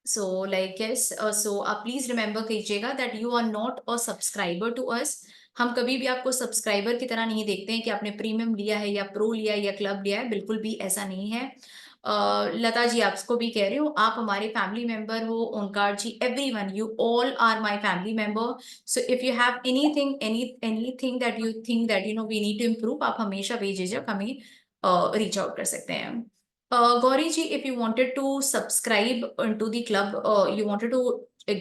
So like yes, so please remember कीजिएगा that you are not a subscriber to us. हम कभी भी आपको सब्सक्राइबर की तरह नहीं देखते हैं कि आपने प्रीमियम लिया है या प्रो लिया है या क्लब लिया है, बिल्कुल भी ऐसा नहीं है. लता जी आपको भी कह रही हूँ, आप हमारे फैमिली मेंबर हो. ओंकार जी, everyone, you all are my family member. So if you have anything that you think that we need to improve, आप हमेशा बेझिझक हमें रीच आउट कर सकते हैं. Gauri ji, if you wanted to subscribe into the club, you wanted to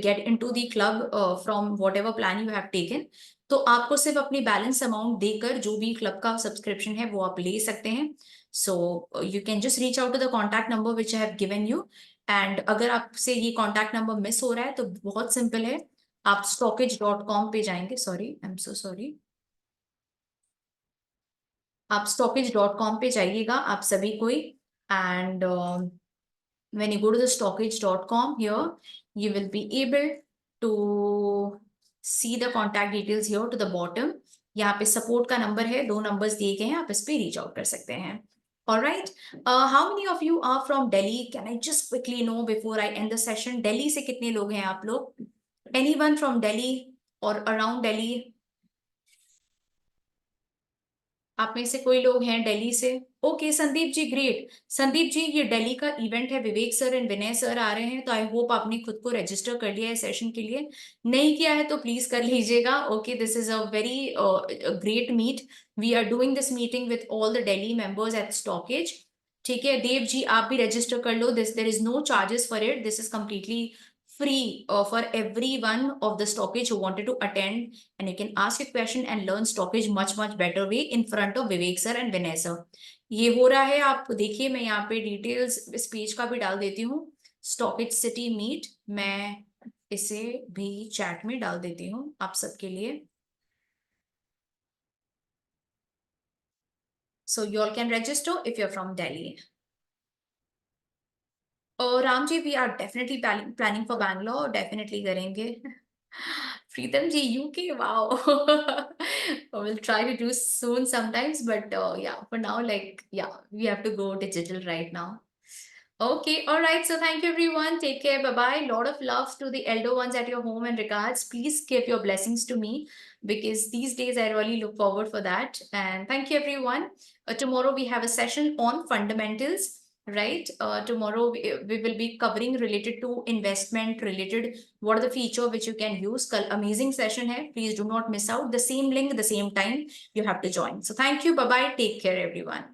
get into the club from whatever plan you have taken, तो आपको सिर्फ अपनी बैलेंस अमाउंट देकर जो भी क्लब का सब्सक्रिप्शन है वो आप ले सकते हैं. So you can just reach out to the contact number which I have given you. And अगर आपसे ये कॉन्टैक्ट नंबर मिस हो रहा है तो बहुत सिंपल है, आप stockage.com पे जाएंगे. Sorry, I am so sorry. आप stockage.com पे जाइएगा आप सभी कोई. And when you go to the stockage.com, here you will be able to see the contact details here to the bottom. यहाँ पे सपोर्ट का नंबर है, 2 नंबर्स दिए गए हैं, आप इस पे रीच आउट कर सकते हैं. All right. How many of you are from Delhi? Can I just quickly know before I end the session? Delhi से कितने लोग हैं आप लोग? Anyone from Delhi or around Delhi? आप में से कोई लोग हैं दिल्ली से? Okay Sandeep ji, great. संदीप जी, ये दिल्ली का इवेंट है, विवेक सर एंड विनय सर आ रहे हैं, तो आई होप आपने खुद को रजिस्टर कर लिया है सेशन के लिए. नहीं किया है तो प्लीज कर लीजिएगा. Okay, this is a very great meet. We are doing this meeting with all the Delhi members at StockEdge. ठीक है देव जी, आप भी रजिस्टर कर लो. There is no charges for it. This is completely free for everyone of the stockage who wanted to attend, and you can ask a question and learn stockage much better way in front of Vivek sir and Vinay sir. ये हो रहा है, आप देखिए मैं यहाँ पे details इस पेज का भी डाल देती हूँ. स्टॉकेज सिटी मीट, मैं इसे भी चैट में डाल देती हूँ आप सबके लिए. So you all can register if you're from Delhi. और Ram ji, we are definitely planning for Bangalore, definitely करेंगे. Pritam ji, UK, wow. We'll try to do soon sometimes, but yeah, for now, like, yeah, we have to go digital right now. Okay, all right. So thank you, everyone. Take care. Bye-bye. Lot of love to the elder ones at your home and regards. Please give your blessings to me because these days I really look forward for that. And thank you, everyone. Tomorrow we have a session on fundamentals. Right. Tomorrow we will be covering related to investment, related what are the feature which you can use. Kal amazing session hai. Please do not miss out. The same link, the same time you have to join. So thank you. Bye bye. Take care, everyone.